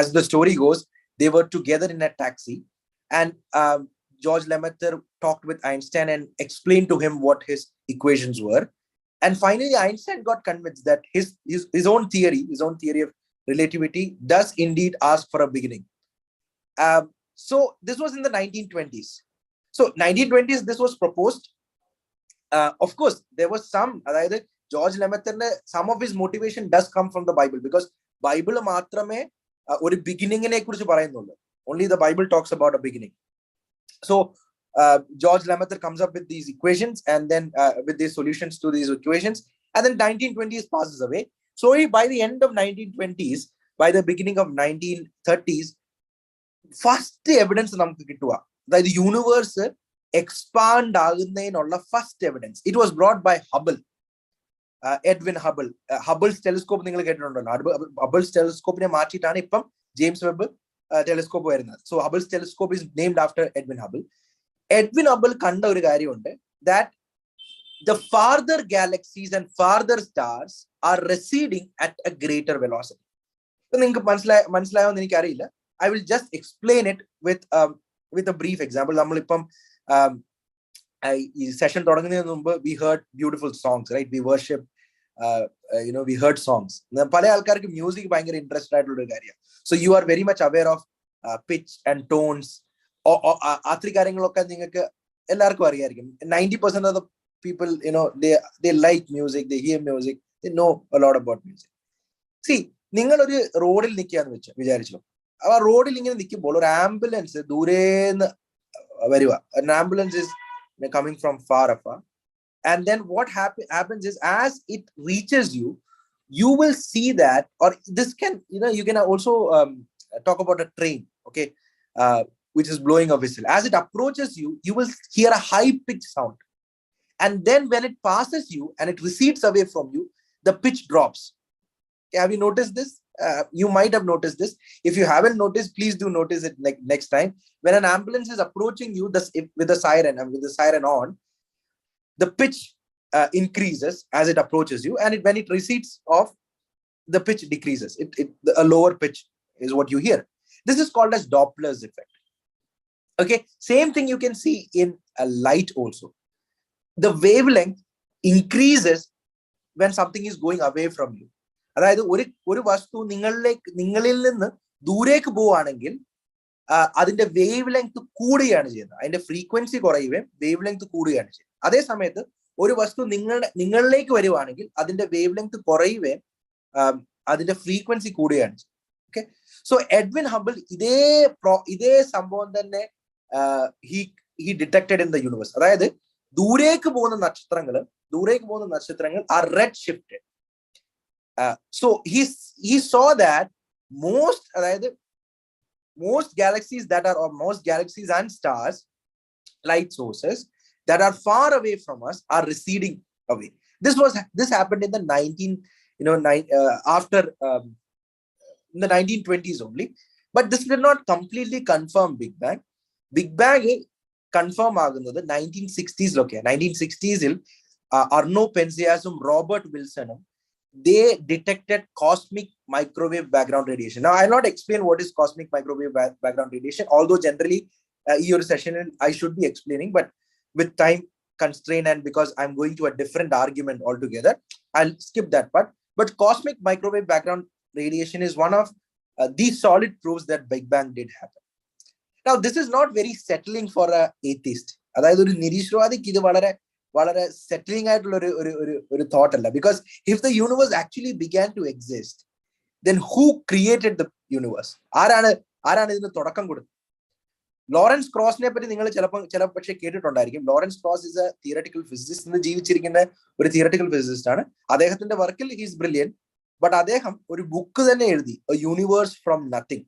As the story goes, they were together in a taxi, and George Lemaitre talked with Einstein and explained to him what his equations were. And finally, Einstein got convinced that his own theory of relativity does indeed ask for a beginning. So this was in the 1920s. So 1920s, this was proposed. Of course, there was some, George Lemaitre, some of his motivation does come from the Bible, because Bible മാത്രമേ ഒരു ബിഗിനിങ്ങിനെ കുറിച്ച് പറയുന്നുള്ളൂ. Only the Bible talks about a beginning. So George Lemaitre comes up with these equations, and then with these solutions to these equations, and then 1920s passes away. So by the end of 1920s, by the beginning of 1930s, first evidence നമുക്ക് കിട്ടുക, അതായത് universe expand ആകുന്നതിനുള്ള first evidence. It was brought by Hubble, Edwin Hubble. Hubble's telescope നിങ്ങൾ കേട്ടിട്ടുണ്ടല്ലോ. Hubble's ടെലിസ്കോപ്പിനെ മാറ്റിയിട്ടാണ് ഇപ്പം James Webb telescope വരുന്നത്. So Hubble's telescope is named after Edwin Hubble. Edwin Hubble കണ്ട ഒരു കാര്യമുണ്ട്, that the farther galaxies and farther stars are receding at a greater velocity. നിങ്ങൾക്ക് മനസ്സിലായോന്ന് എനിക്കറിയില്ല. I will just explain it with a brief example. നമ്മളിപ്പം ഈ session തുടങ്ങുന്നതിന് മുമ്പ് we heard beautiful songs, right? We worship, we heard songs. പല ആൾക്കാർക്ക് music ഭയങ്കര interested ആയിട്ടുള്ള ഒരു കാര്യമാണ്. So you are very much aware of pitch and tones, അത്ര കാര്യങ്ങളൊക്കെ നിങ്ങൾക്ക് എല്ലാവർക്കും അറിയായിരിക്കും. 90% of the people, they like music, they hear music, they know a lot about music. See, നിങ്ങൾ ഒരു റോഡിൽ നിൽക്കാന്ന് വിചാരിച്ചു. ആ റോഡിൽ ഇങ്ങനെ നിൽക്കുമ്പോൾ ഒരു ആംബുലൻസ് ദൂരേന്ന് വരുക. An ambulance is coming from far afar. And then what happens is, as it reaches you, you will see that, or this can, you can also talk about a train, okay, which is blowing a whistle. As it approaches you, you will hear a high-pitched sound. And then when it passes you and it recedes away from you, the pitch drops. Okay, have you noticed this? You might have noticed this. If you haven't noticed, please do notice it next time. When an ambulance is approaching you with the siren on, the pitch increases as it approaches you, and when it recedes off, the pitch decreases. A lower pitch is what you hear. This is called as Doppler's effect. Okay, same thing you can see in a light also. The wavelength increases when something is going away from you. അതായത് ഒരു വസ്തു നിങ്ങളിൽ നിന്ന് ദൂരേക്ക് പോവുകയാണെങ്കിൽ അതിന്റെ wave length കൂടുകയാണ് ചെയ്യുന്നത്. അതിന്റെ ഫ്രീക്വൻസി കുറയുകയും വേവ് ലെങ്ത് കൂടുകയാണ് ചെയ്യുന്നത്. അതേ സമയത്ത് ഒരു വസ്തു നിങ്ങളിലേക്ക് വരുവാണെങ്കിൽ അതിന്റെ വേവ് ലെങ്ത് കുറയുകയും അതിന്റെ ഫ്രീക്വൻസി കൂടുകയാണ് ചെയ്യുന്നത്. ഓക്കെ, സോ എഡ്വിൻ ഹബിൾ ഇതേ സംഭവം തന്നെ he detected in the universe. അതായത് ദൂരേക്ക് പോകുന്ന നക്ഷത്രങ്ങൾ are red shifted. So he saw that most galaxies and stars, light sources that are far away from us, are receding away. This happened in the in the 1920s only, but this did not completely confirm Big Bang. Big Bang confirm ആകുന്നത് 1960s. 1960s Arno Penziasum, Robert Wilsonum, they detected cosmic microwave background radiation. Now, I'll not explain what is cosmic microwave background radiation, although generally your session I should be explaining, but with time constraint and because I'm going to a different argument altogether, I'll skip that part. But cosmic microwave background radiation is one of the solid proofs that Big Bang did happen. Now, this is not very settling for an atheist. അതായത് ഒരു നിരീശ്വരവാദിക്ക് ഇത് വളരെ settling ആയിട്ടുള്ള ഒരു thought അല്ല. Because if the universe actually began to exist, then who created the universe? ആരാണ് ഇതിന് തുടക്കം കൊടുത്തത്? ലോറൻസ് ക്രോസിനെ പറ്റി നിങ്ങൾ ചിലപ്പോൾ കേട്ടിട്ടുണ്ടായിരിക്കും. Lawrence Krauss is a theoretical physicist, ഇന്ന് ജീവിച്ചിരിക്കുന്ന ഒരു തിയററ്റിക്കൽ ഫിസിസിസ്റ്റ് ആണ്. അദ്ദേഹത്തിന്റെ വർക്കിൽ ഹീസ് ബ്രില്യന്റ്. ബട്ട് അദ്ദേഹം ഒരു ബുക്ക് തന്നെ എഴുതി, എ യൂണിവേഴ്സ് ഫ്രം നത്തിങ്.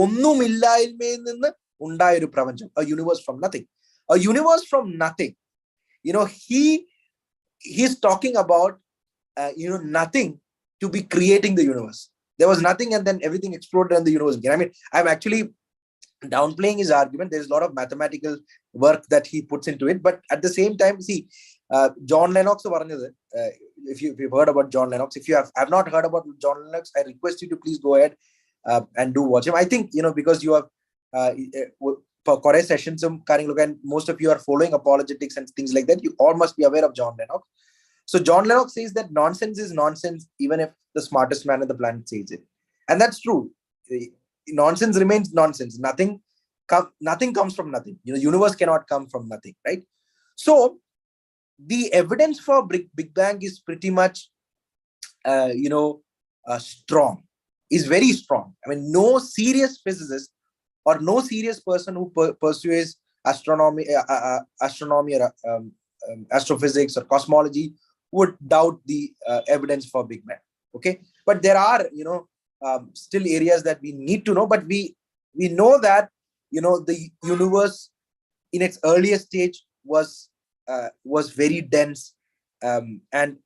ഒന്നുമില്ലായ്മയിൽ നിന്ന് ഉണ്ടായ ഒരു പ്രപഞ്ചം, A universe from nothing. A universe from nothing, he's talking about nothing to be creating the universe. There was nothing and then everything exploded and the universe began. I mean, I'm actually downplaying his argument. There's a lot of mathematical work that he puts into it, but at the same time, see, John Lennox പറഞ്ഞത്, if you've heard about John Lennox, if you have not heard about John Lennox, I request you to please go ahead and do watch him. I think because you have for Kore sessions, and most of you are following apologetics and things like that, you all must be aware of John Lennox. So John Lennox says that nonsense is nonsense even if the smartest man on the planet says it. And that's true. Nonsense remains nonsense. Nothing comes from nothing. Universe cannot come from nothing, right? So the evidence for Big Bang is pretty much strong, is very strong. I mean, no serious physicist or no serious person who pursues astronomy or astrophysics or cosmology would doubt the evidence for Big Bang. Okay, but there are still areas that we need to know. But we know that the universe in its earliest stage was very dense, and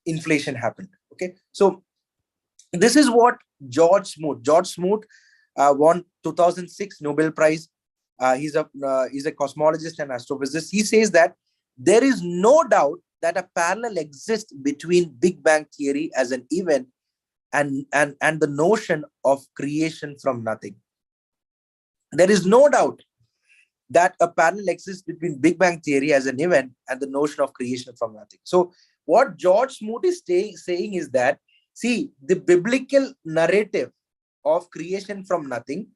inflation happened. Okay, so this is what George Smoot won 2006 Nobel Prize. He's a cosmologist and astrophysicist. He says that there is no doubt that a parallel exists between Big Bang theory as an event and the notion of creation from nothing. There is no doubt that a parallel exists between Big Bang theory as an event and the notion of creation from nothing. So what George Smoot is saying is that, see, the biblical narrative of creation from nothing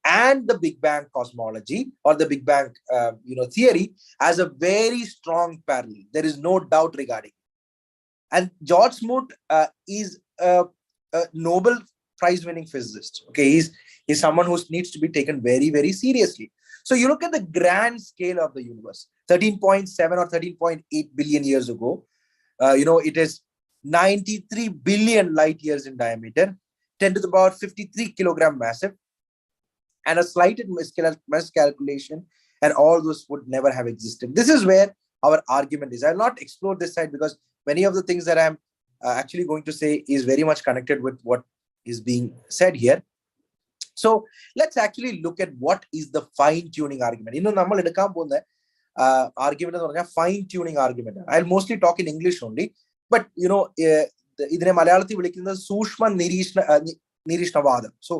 and the Big Bang cosmology or the Big Bang theory as a very strong parallel. There is no doubt regarding it. And George Smoot is a Nobel Prize winning physicist. Okay, he's someone who needs to be taken very, very seriously. So you look at the grand scale of the universe, 13.7 or 13.8 billion years ago. It is 93 billion light years in diameter, 10 to the power 53 kilogram massive, and a slight miscalculation, and all those would never have existed. This is where our argument is. I'll not explore this side because many of the things that I'm actually going to say is very much connected with what is being said here. So let's actually look at what is the fine-tuning argument. Argument fine-tuning argument. I'll mostly talk in English only, but ഇതിനെ മലയാളത്തിൽ വിളിക്കുന്നത് സൂക്ഷ്മ നിരീക്ഷണവാദം. So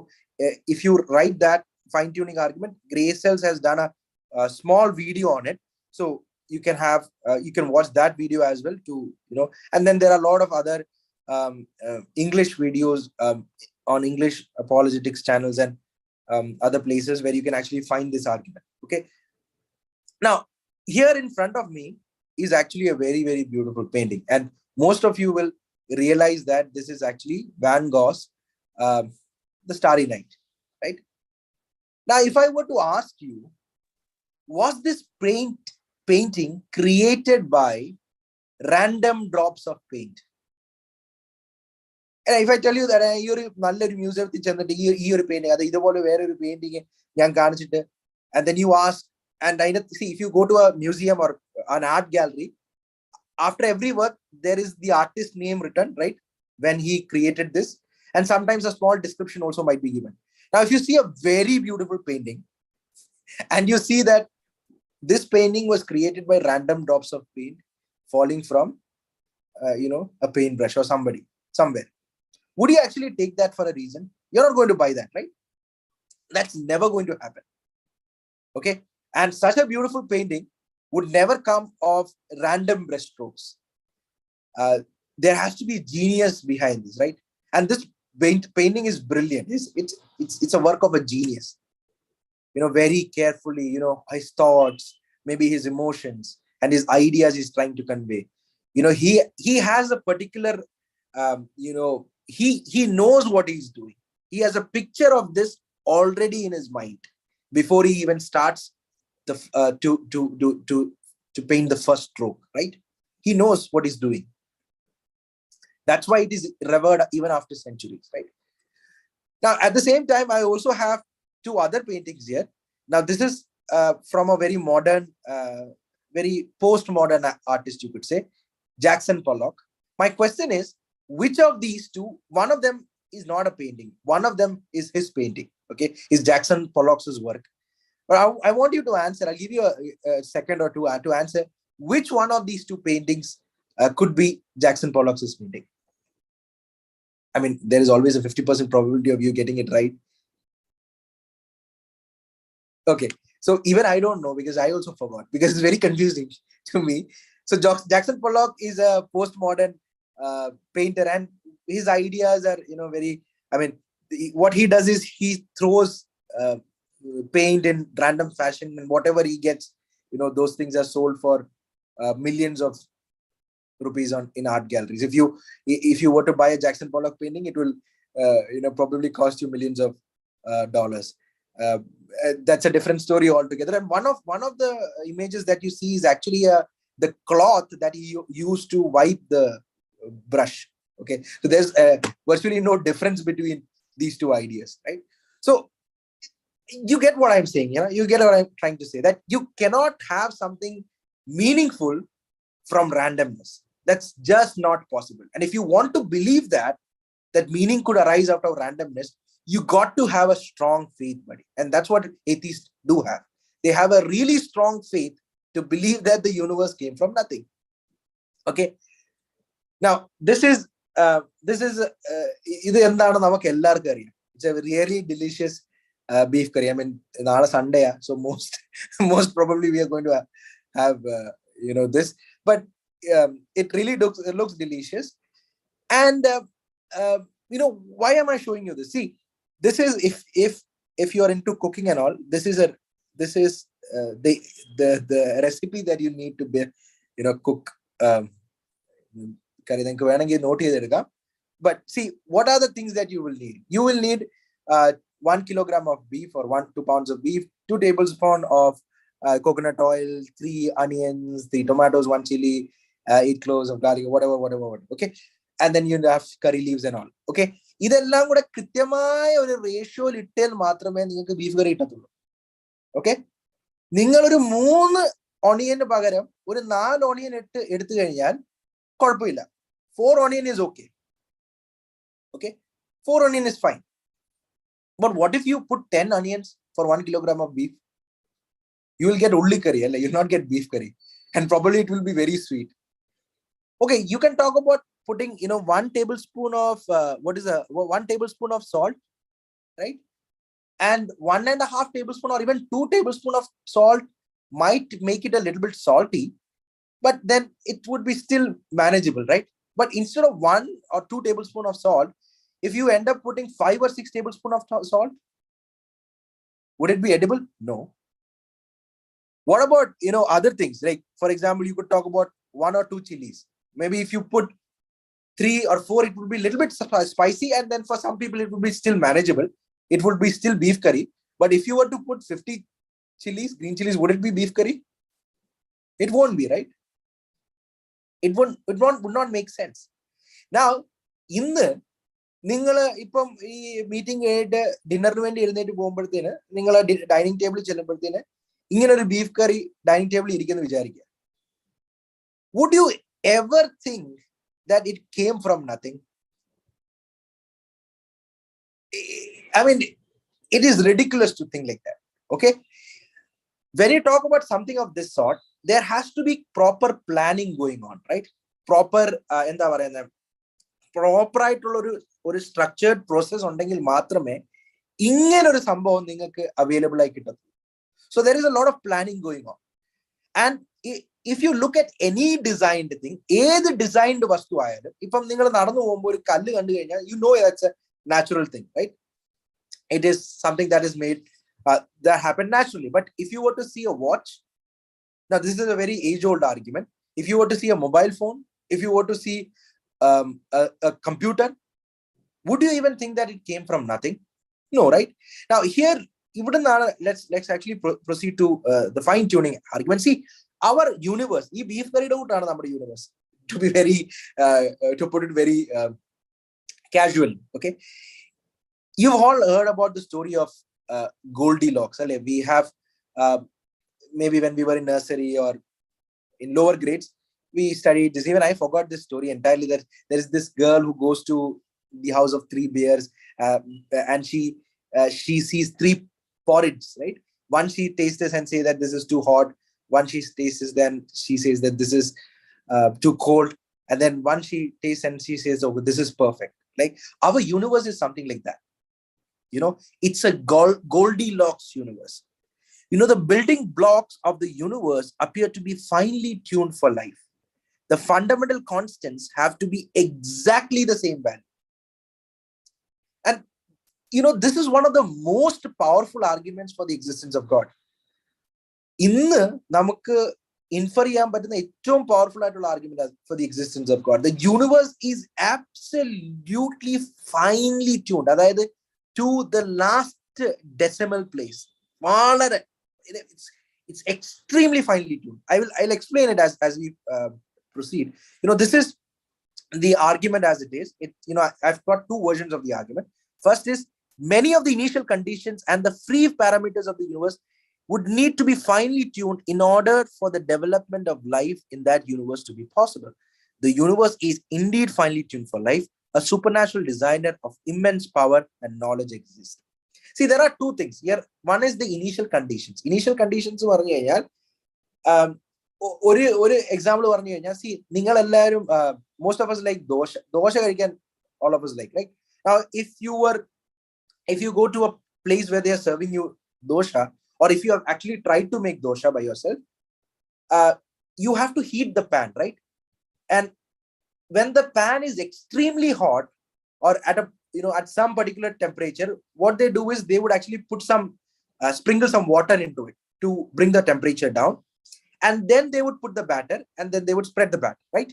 if you write that fine-tuning argument, Gray Cells has done a small video on it, so you can watch that video as well and then there are a lot of other English videos on English apologetics channels and other places where you can actually find this argument. Okay, now here in front of me is actually a very, very beautiful painting, and most of you will realize that this is actually Van Gogh's The Starry Night, right? Now if I were to ask you, was this painting created by random drops of paint? And if I tell you that you're a museum painting, and then you ask, and I see, if you go to a museum or an art gallery, after every work there is the artist name written, right, when he created this, and sometimes a small description also might be given. Now if you see a very beautiful painting and you see that this painting was created by random drops of paint falling from a paintbrush or somewhere, would you actually take that for a reason? You're not going to buy that, right? That's never going to happen. Okay, and such a beautiful painting would never come of random brushstrokes. There has to be genius behind this, right? And this painting is brilliant. It's a work of a genius. Very carefully, his thoughts, maybe his emotions and his ideas he's trying to convey. He has a particular he knows what he's doing. He has a picture of this already in his mind before he even starts to paint the first stroke, right? He knows what he's doing. That's why it is revered even after centuries, right? Now at the same time, I also have two other paintings here. Now this is from a very modern, very postmodern artist, you could say, Jackson Pollock. My question is, which of these two, one of them is not a painting, one of them is his painting, okay, is Jackson Pollock's work. But I want you to answer. I'll give you a second or two to answer which one of these two paintings could be Jackson Pollock's painting. I mean, there is always a 50% probability of you getting it right. Okay, so even I don't know, because I also forgot, because it's very confusing to me. So Jackson Pollock is a postmodern painter, and his ideas are very, I mean, what he does is he throws paint in random fashion, and whatever he gets, those things are sold for millions of rupees in art galleries. If you were to buy a Jackson Pollock painting, it will probably cost you millions of dollars. That's a different story altogether. And one of the images that you see is actually the cloth that he used to wipe the brush. Okay, so there's virtually no difference between these two ideas, right? So you get what I'm saying. You get what I'm trying to say, that you cannot have something meaningful from randomness. That's just not possible. And if you want to believe that meaning could arise out of randomness, you got to have a strong faith, buddy. And that's what atheists do have. They have a really strong faith to believe that the universe came from nothing. Okay, now this is it's a really delicious beef curry. I mean, not a Sunday, so most probably we are going to have this, but it really looks delicious. And why am I showing you this? See, this is if if you are into cooking and all, this is the recipe that you need to be, cook. But see, what are the things that you will need? You will need 1 kilogram of beef or 2 pounds of beef, 2 tablespoons of coconut oil, 3 onions, 3 tomatoes, 1 chili, 8 cloves of garlic, whatever. Okay. And then you have curry leaves and all. Okay. ഇതെല്ലാം കൂടെ കൃത്യമായ ഒരു റേഷ്യോയിൽ ഇട്ടാൽ മാത്രമേ നിങ്ങൾക്ക് beef കറി കിട്ടത്തുള്ളൂ. Okay. നിങ്ങളൊരു 3 ഓണിയന് പകരം ഒരു 4 ഓണിയൻ എടുത്തു കഴിഞ്ഞാൽ കുഴപ്പമില്ല. 4 onion is okay. Okay, 4 onion is fine. But what if you put 10 onions for 1 kilogram of beef? You will get only curry, you will not get beef curry, and probably it will be very sweet. Okay, you can talk about putting 1 tablespoon of 1 tablespoon of salt, right? And 1.5 tablespoon or even 2 tablespoon of salt might make it a little bit salty, but then it would be still manageable, right? But instead of 1 or 2 tablespoon of salt, if you end up putting 5 or 6 tablespoon of salt, would it be edible? No. What about other things? Like, for example, you could talk about 1 or 2 chilies. Maybe if you put 3 or 4, it would be a little bit spicy, and then for some people it would be still manageable. It would be still beef curry. But if you were to put 50 chilies, green chilies, would it be beef curry? It won't be, right? It would not make sense. Now, നിങ്ങൾ ഇപ്പം ഈ meeting ആയിട്ട് ഡിന്നറിന് വേണ്ടി എഴുന്നേറ്റ് പോകുമ്പോഴത്തേന് നിങ്ങൾ dining ടേബിളിൽ ചെല്ലുമ്പോഴത്തേന് ഇങ്ങനെ ഒരു ബീഫ് കറി ഡൈനിങ് ടേബിളിൽ ഇരിക്കുന്നു വിചാരിക്കുക. Would you ever think that it came from nothing? I mean, it is ridiculous to think like that. Okay, when you talk about something of this sort, there has to be proper planning going on, right? Proper proper ആയിട്ടുള്ള ഒരു structured process ഉണ്ടെങ്കിൽ മാത്രമേ ഇങ്ങനെ ഒരു സംഭവം നിങ്ങൾക്ക് available ആയി കിട്ടത്തുള്ളൂ. So there is a lot of planning going on. And if you look at any designed thing, ഏത് ഡിസൈൻഡ് വസ്തു ആയാലും, ഇപ്പം നിങ്ങൾ നടന്നു പോകുമ്പോൾ ഒരു കല്ല് കണ്ടു കഴിഞ്ഞാൽ you know that's a natural thing, right? It is something that is made that happened naturally. But if you were to see a watch, now this is a very age-old argument. If you were to see a mobile phone, if you were to see a computer, would you even think that it came from nothing? No, right? Now here, let's actually proceed to the fine-tuning argument. See, our universe, ee beef curry out aanu nammade universe, to be very to put it very casually. Okay, you've all heard about the story of Goldilocks. We have maybe when we were in nursery or in lower grades, we studied this. Even I forgot this story entirely, that there is this girl who goes to the house of 3 bears, and she sees 3 porridge, right? One she tastes and says that this is too hot. One she tastes, then she says that this is too cold. And then one she tastes and she says, oh, this is perfect. Like, our universe is something like that. It's a Goldilocks universe. The building blocks of the universe appear to be finely tuned for life. The fundamental constants have to be exactly the same value. And this is one of the most powerful arguments for the existence of God. ഇന്ന് നമുക്ക് infer ചെയ്യാൻ പറ്റുന്ന ഏറ്റവും powerful ആയിട്ടുള്ള argument for the existence of God. The universe is absolutely finely tuned, അതായത് to the last decimal place. വളരെ it's extremely finely tuned. I'll explain it as we proceed. This is the argument as it is. I've got 2 versions of the argument. First is, many of the initial conditions and the free parameters of the universe would need to be finely tuned in order for the development of life in that universe to be possible. The universe is indeed finely tuned for life. A supernatural designer of immense power and knowledge exists. See, there are 2 things here. One is the initial conditions. Initial conditions പറഞ്ഞു കഴിഞ്ഞാൽ ഒരു example പറഞ്ഞു കഴിഞ്ഞാൽ, see, നിങ്ങൾ എല്ലാവരും most of us like dosa കഴിക്കാൻ, all of us like, right? Now if you go to a place where they are serving you dosha, or if you have actually tried to make dosha by yourself, you have to heat the pan, right? And when the pan is extremely hot, or at a at some particular temperature, what they do is they would actually put some, sprinkle some water into it to bring the temperature down. And then they would put the batter and then they would spread the batter, right?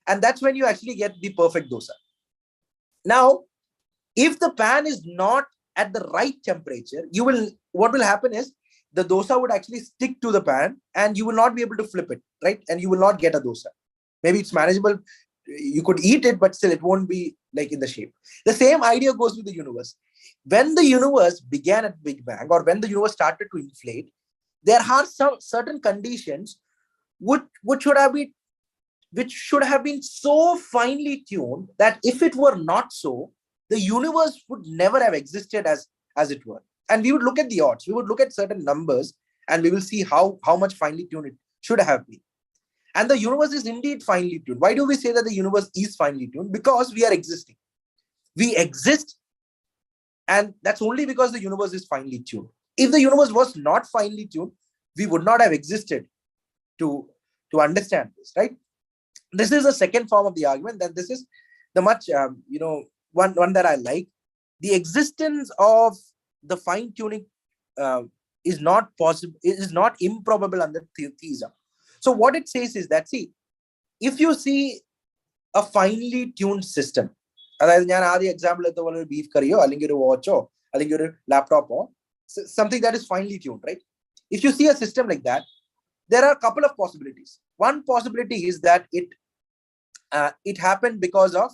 And that's when you actually get the perfect dosa. Now, if the pan is not at the right temperature, what will happen is the dosa would actually stick to the pan and you will not be able to flip it, right? And you will not get a dosa. Maybe it's manageable. You could eat it, but still it won't be like in the shape. The same idea goes with the universe. When the universe began at Big Bang, or when the universe started to inflate, there are some certain conditions which should have been so finely tuned that if it were not so, the universe would never have existed as it were. And we would look at the odds. We would look at certain numbers and we will see how much finely tuned it should have been. And the universe is indeed finely tuned. Why do we say that the universe is finely tuned? Because we are existing. We exist, and that's only because the universe is finely tuned. If the universe was not finely tuned, we would not have existed to understand this, right? This is the second form of the argument. That this is the much, one that I like. The existence of the fine tuning is not possible. It is not improbable under theism. So what it says is that, see, if you see a finely tuned system, example beef curry or watch or laptop or something that is finely tuned, right? If you see a system like that, there are a couple of possibilities. One possibility is that it happened because of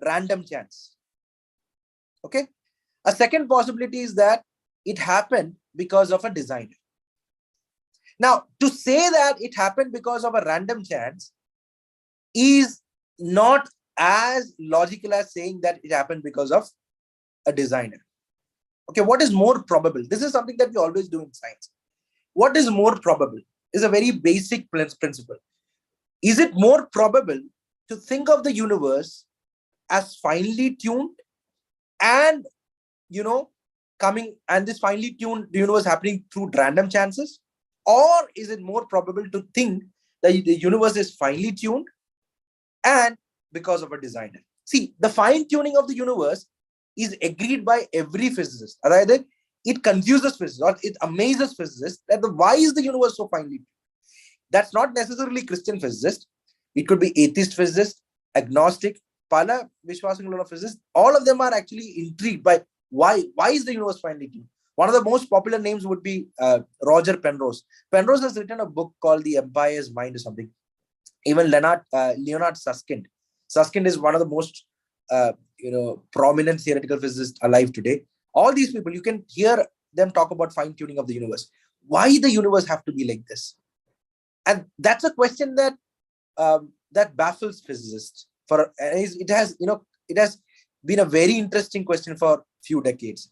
random chance. Okay. A second possibility is that it happened because of a designer. Now, to say that it happened because of a random chance is not as logical as saying that it happened because of a designer. Okay, what is more probable? This is something that we always do in science. What is more probable is a very basic principle. Is it more probable to think of the universe as finely tuned and, this finely tuned universe happening through random chances? Or is it more probable to think that the universe is finely tuned and because of a designer? See, the fine tuning of the universe is agreed by every physicist. Either it confuses physicists or it amazes physicists that why is the universe so finely tuned? That's not necessarily Christian physicist. It could be atheist physicist, agnostic, pala vishwasangalona physicists. All of them are actually intrigued by why is the universe finely tuned. One of the most popular names would be Roger Penrose. Penrose has written a book called The Empire's Mind or something. Even Leonard Susskind. Susskind is one of the most prominent theoretical physicists alive today. All these people, you can hear them talk about fine-tuning of the universe. Why the universe have to be like this? And that's a question that that baffles physicists. It has been a very interesting question for a few decades.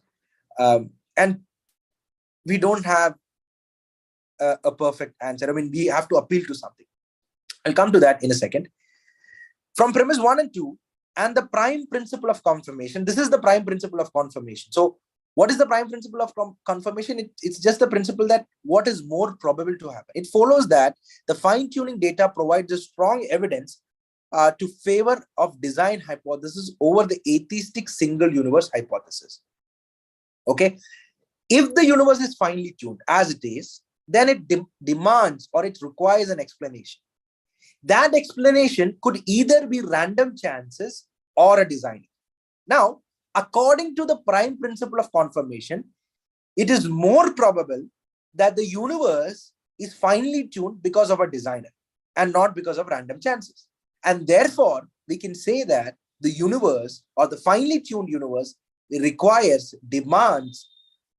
And we don't have a perfect answer. I mean, we have to appeal to something. I'll come to that in a second. From premise 1 and 2, and the prime principle of confirmation. This is the prime principle of confirmation. So what is the prime principle of confirmation? It's just the principle that what is more probable to happen. It follows that the fine-tuning data provides a strong evidence to favor of design hypothesis over the atheistic single universe hypothesis. Okay. If the universe is finely tuned as it is, then it demands or it requires an explanation. That explanation could either be random chances or a design. Now, according to the prime principle of confirmation, it is more probable that the universe is finely tuned because of a designer and not because of random chances. And therefore, we can say that the universe or the finely tuned universe demands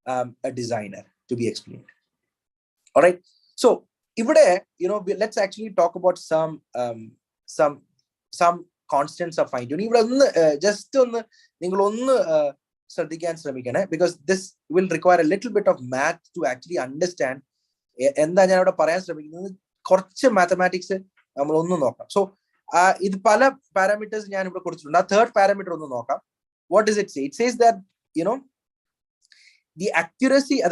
a designer to be explained. All right. So, let's actually talk about some constants of fine tuning. Just because this will require a little bit of math to actually understand. Mathematics. So, this parameters. Third parameter. What does it say? It says that the accuracy.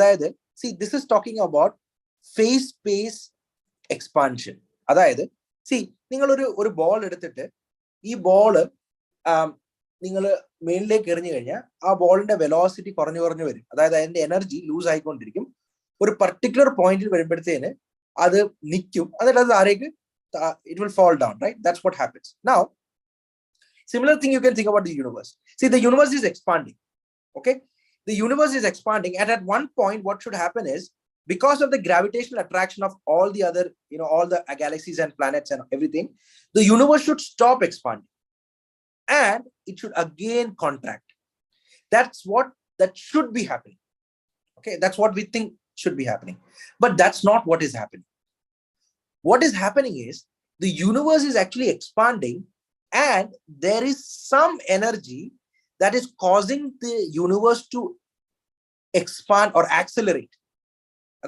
See, this is talking about phase space expansion. See, you have a ball, this ball, നിങ്ങൾ മേളിലേക്ക് എറിഞ്ഞു കഴിഞ്ഞാൽ ആ ബോളിന്റെ velocity കുറഞ്ഞു വരും. അതായത് അതിന്റെ energy loose ആയിക്കൊണ്ടിരിക്കും. ഒരു പർട്ടിക്കുലർ പോയിന്റിൽ വരുമ്പോഴത്തേന് അത് നിൽക്കും, എന്നിട്ട് അത് താഴേക്ക് it will fall down, right? That's what happens. Now, similar thing you can think about the universe. See, the universe is expanding. Okay, the universe is expanding, and at one point what should happen is, because of the gravitational attraction of all the other, all the galaxies and planets and everything, the universe should stop expanding and it should again contract. That should be happening. Okay, that's what we think should be happening, but that's not what is happening. What is happening is the universe is actually expanding, and there is some energy that is causing the universe to expand or accelerate.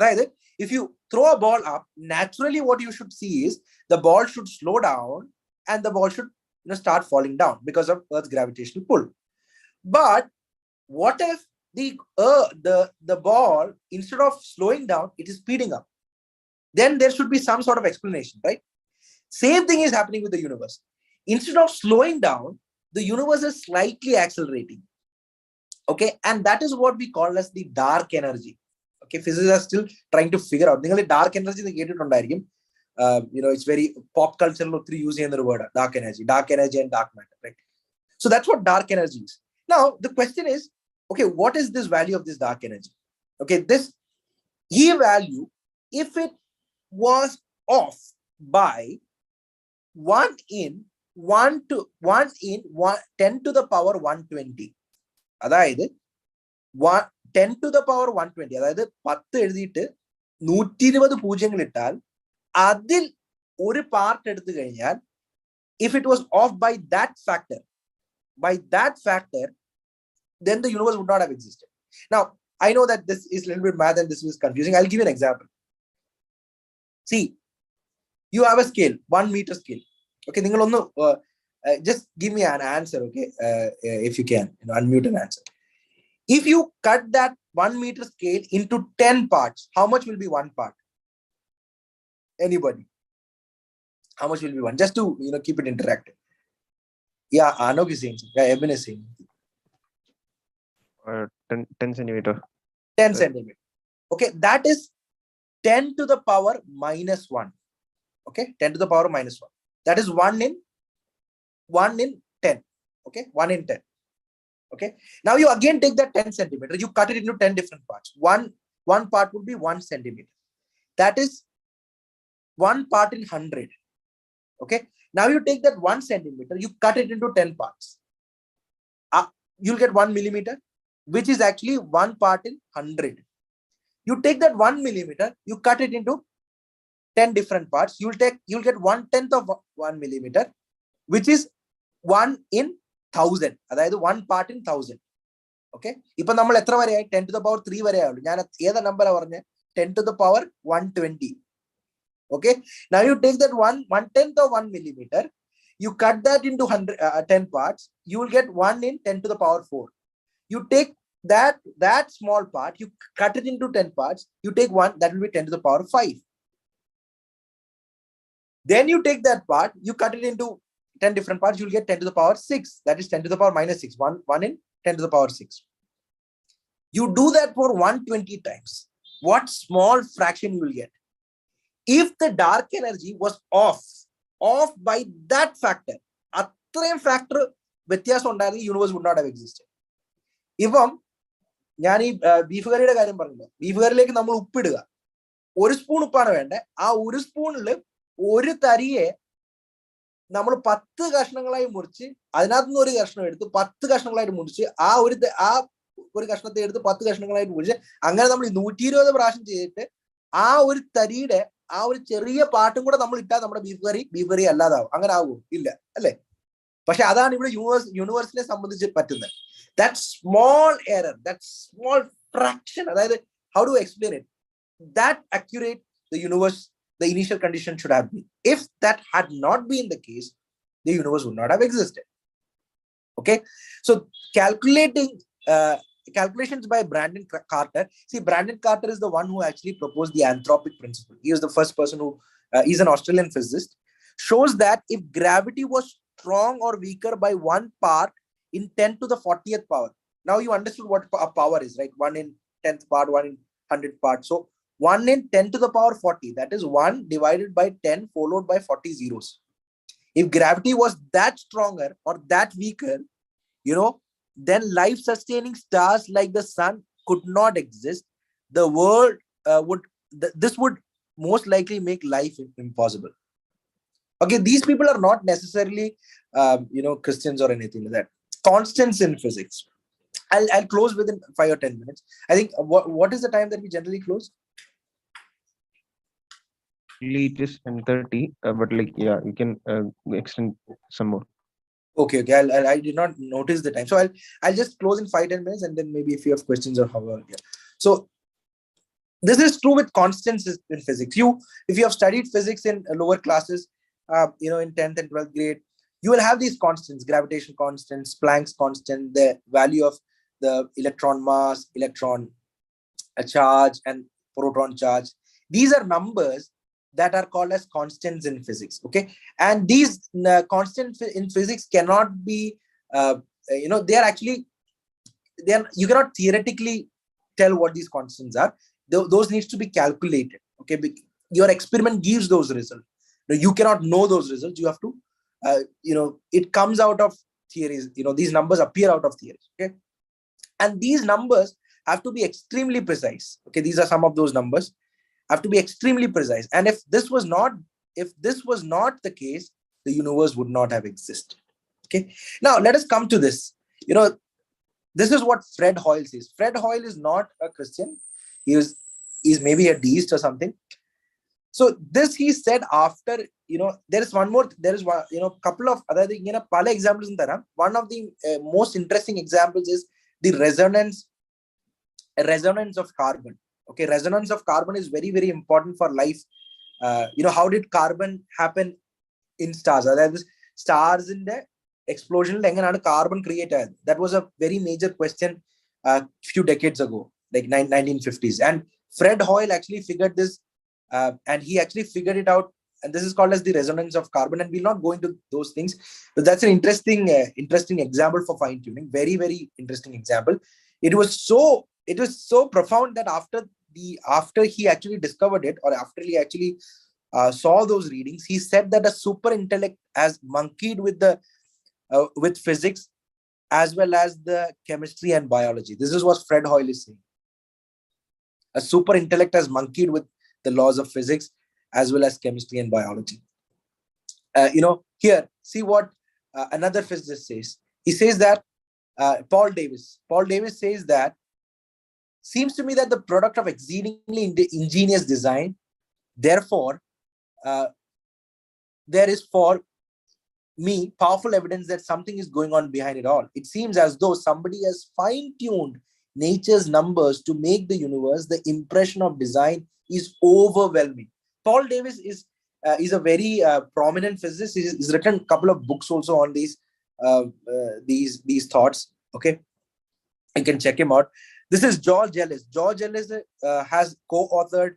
Right? If you throw a ball up, naturally what you should see is the ball should slow down and the ball should start falling down because of Earth's gravitational pull. But what if the ball, instead of slowing down, it is speeding up? Then there should be some sort of explanation, right? Same thing is happening with the universe. Instead of slowing down, the universe is slightly accelerating. Okay, and that is what we call as the dark energy. Okay, physicists are still trying to figure out. നിങ്ങൾ dark energy എന്ന് കേട്ടിട്ടുണ്ടായിരിക്കും. It's very pop culture ഒത്തിരി use ചെയ്യുന്ന ഒരു word, dark energy and dark matter, right? So that's what dark energy is. Now the question is, okay, what is this value of this dark energy? Okay, this E value, if it was off by 1 in 10 to the power 120, അതായത് 10 to the power 120, അതായത് 10 എഴുതിയിട്ട് 120 പൂജ്യങ്ങൾ ഇട്ടാൽ അതിൽ ഒരു part എടുത്തു കഴിഞ്ഞാൽ, if it was off by that factor, then the universe would not have existed. Now I know that this is a little bit math and this is confusing. I'll give you an example. See, you have a scale, 1 meter scale. Okay, just give me an answer. Okay, if you can, unmute an answer. If you cut that 1 meter scale into 10 parts, how much will be one part? Anybody? How much will be one? Just to keep it interactive. Yeah, Anok is saying. Yeah, Eben is saying. 10 centimeter. 10 centimeter. Okay, that is 10 to the power minus 1. Okay, 10 to the power minus 1. That is 1 in 10. Okay, 1 in 10. Okay, now you again take that 10 centimeter, you cut it into 10 different parts. One part would be 1 centimeter. That is 1 part in 100. Okay, now you take that 1 centimeter, you cut it into 10 parts. You'll get 1 millimeter, which is actually 1 part in 100. You take that 1 millimeter, you cut it into 10 different parts. You'll get 1/10 of 1 millimeter, which is 1 in 1000. അതായത് 1 part in 1000. Okay, ഇപ്പൊ നമ്മൾ എത്ര വരെയായി? 10 to the power 3 വരെ ആയുള്ളൂ. ഞാൻ ഏതാ നമ്പറാ പറഞ്ഞ? 10 to the power 120. Okay, now you take that 1/10 of 1 millimeter, you cut that into 10 parts, you will get 1 in 10 to the power 4. You take that small part, you cut it into 10 parts, you take 1, that will be 10 to the power 5. Then you take that part, you cut it into 10 different parts, you will get 10 to the power 6. That is 10 to the power minus 6. 1 in 10 to the power 6. You do that for 120 times. What small fraction you will get? If the dark energy was off by that factor, അത്രയും factor വ്യത്യാസം ഉണ്ടായിരുന്നെങ്കിൽ universe would not have existed. ഇപ്പം ഞാൻ ഈ beef കറിയുടെ കാര്യം പറഞ്ഞില്ല. Beef കറിയിലേക്ക് നമ്മൾ ഉപ്പിടുക, 1 സ്പൂൺ ഉപ്പാണ് വേണ്ടത്. ആ 1 സ്പൂണിൽ ഒരു തരിയെ നമ്മൾ 10 കഷ്ണങ്ങളായി മുറിച്ച് അതിനകത്തുനിന്ന് ഒരു കഷ്ണം എടുത്ത് 10 കഷ്ണങ്ങളായിട്ട് മുറിച്ച് ആ ഒരു കഷ്ണത്തെ എടുത്ത് 10 കഷ്ണങ്ങളായിട്ട് മുറിച്ച് അങ്ങനെ നമ്മൾ 120 പ്രാവശ്യം ചെയ്തിട്ട് ആ ഒരു തരിയുടെ ആ ഒരു ചെറിയ പാട്ടും കൂടെ നമ്മൾ ഇട്ടാൽ നമ്മുടെ ബീഫ് കറി അല്ലാതാവും. അങ്ങനെ ആകുമോ? ഇല്ല, അല്ലെ? പക്ഷെ അതാണ് ഇവിടെ യൂണിവേഴ്സിനെ സംബന്ധിച്ച് പറ്റുന്നത്. That small error, that small fraction, അതായത് how do I explain it? That accurate the universe, the initial condition should have been. If that had not been the case, the universe would not have existed. Okay, so calculations by Brandon Carter. See, Brandon Carter is the one who actually proposed the anthropic principle. He was the first person who, he's an Australian physicist, shows that if gravity was strong or weaker by 1 part in 10 to the 40th power. Now you understood what a power is, right? 1 in 10th part, 1 in 100th part. So 1 in 10 to the power 40, that is 1 divided by 10 followed by 40 zeros. If gravity was that stronger or that weaker, then life sustaining stars like the sun could not exist. The world this would most likely make life impossible. Okay, these people are not necessarily Christians or anything like that. Constants in physics. I'll close within 5 or 10 minutes. I think what is the time that we generally close? It is 10:30, but you can extend some more. Okay. I did not notice the time, so I'll just close in 5-10 minutes, and then maybe if you have questions or however. Yeah. So this is true with constants in physics. If you have studied physics in lower classes, in 10th and 12th grade, you will have these constants: gravitation constants, Planck's constant, the value of the electron mass, electron charge, and proton charge. These are numbers that are called as constants in physics. Okay, and these constants in physics cannot be, they are actually, you cannot theoretically tell what these constants are. Those needs to be calculated. Okay, your experiment gives those results. You cannot know those results. You have to, it comes out of theories. These numbers appear out of theories. Okay, and these numbers have to be extremely precise. Okay, these are some of those numbers. Have to be extremely precise. And if this was not the case, the universe would not have existed. Okay. Now let us come to this. This is what Fred Hoyle says. Fred Hoyle is not a Christian. He's maybe a deist or something. So this he said after, there is one, couple of other things, pala examples in there. One of the most interesting examples is the resonance of carbon. Okay, resonance of carbon is very, very important for life. How did carbon happen in stars? That stars in the explosion, carbon created. That was a very major question a few decades ago, like 1950s. And Fred Hoyle actually figured this, and he actually figured it out. And this is called as the resonance of carbon. And we'll not go into those things, but that's an interesting example for fine tuning. Very, very interesting example. It was so profound that after he actually discovered it, or after he actually saw those readings, he said that a super intellect has monkeyed with physics as well as the chemistry and biology. This is what Fred Hoyle is saying. A super intellect has monkeyed with the laws of physics as well as chemistry and biology. Here, see what another physicist says. He says that Paul Davis says that, seems to me that the product of exceedingly ingenious design, therefore, there is for me powerful evidence that something is going on behind it all. It seems as though somebody has fine-tuned nature's numbers to make the universe. The impression of design is overwhelming. Paul Davis is a very prominent physicist. He's written a couple of books also on these thoughts. Okay, you can check him out. This is George Ellis. George Ellis has co-authored,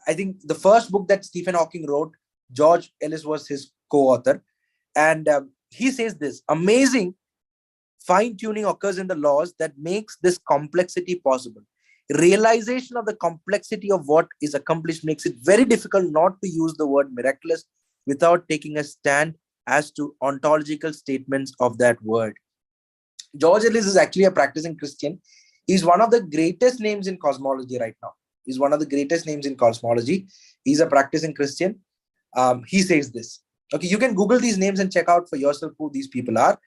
I think the first book that Stephen Hawking wrote, George Ellis was his co-author. And he says this: amazing fine-tuning occurs in the laws that makes this complexity possible. Realization of the complexity of what is accomplished makes it very difficult not to use the word miraculous without taking a stand as to ontological statements of that word. George Ellis is actually a practicing Christian. He's one of the greatest names in cosmology right now. He's a practicing Christian. He says this. Okay, you can Google these names and check out for yourself who these people are.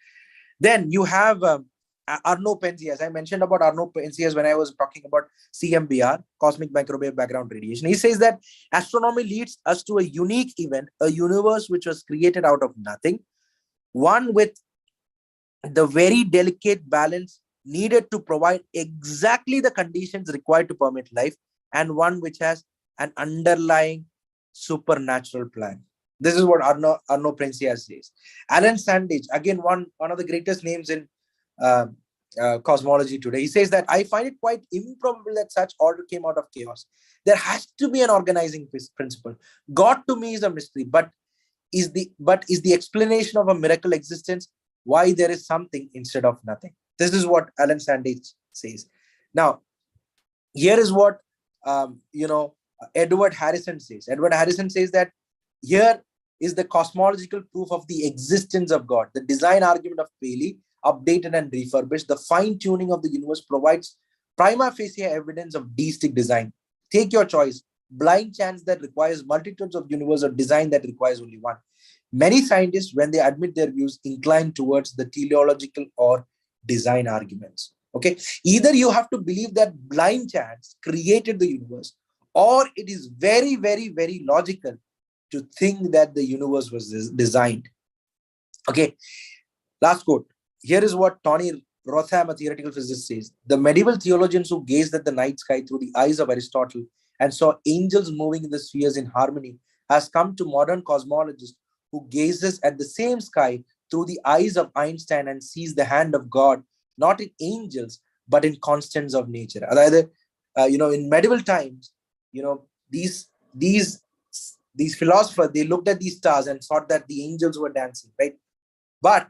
Then you have Arno Penzias. I mentioned about Arno Penzias when I was talking about CMBR, Cosmic Microwave Background Radiation. He says that astronomy leads us to a unique event, a universe which was created out of nothing, one with the very delicate balance needed to provide exactly the conditions required to permit life, and one which has an underlying supernatural plan. This is what Arno Penzias says. Alan Sandage, again, one of the greatest names in cosmology today. He says that I find it quite improbable that such order came out of chaos. There has to be an organizing principle. God to me is a mystery, but is the explanation of a miracle existence why there is something instead of nothing. This is what Alan Sandage says. Now, here is what Edward Harrison says. Edward Harrison says that here is the cosmological proof of the existence of God. The design argument of Paley, updated and refurbished, the fine-tuning of the universe provides prima facie evidence of deistic design. Take your choice. Blind chance that requires multitudes of universe, or design that requires only one. Many scientists, when they admit their views, incline towards the teleological or design arguments. Okay, either you have to believe that blind chance created the universe, or it is very, very, very logical to think that the universe was designed. Okay, last quote. Here is what Tony Rotham, a theoretical physicist, says. The medieval theologians who gazed at the night sky through the eyes of Aristotle and saw angels moving in the spheres in harmony has come to modern cosmologists who gazes at the same sky through the eyes of Einstein and sees the hand of God, not in angels, but in constants of nature. In medieval times, these philosophers, they looked at these stars and thought that the angels were dancing, right? But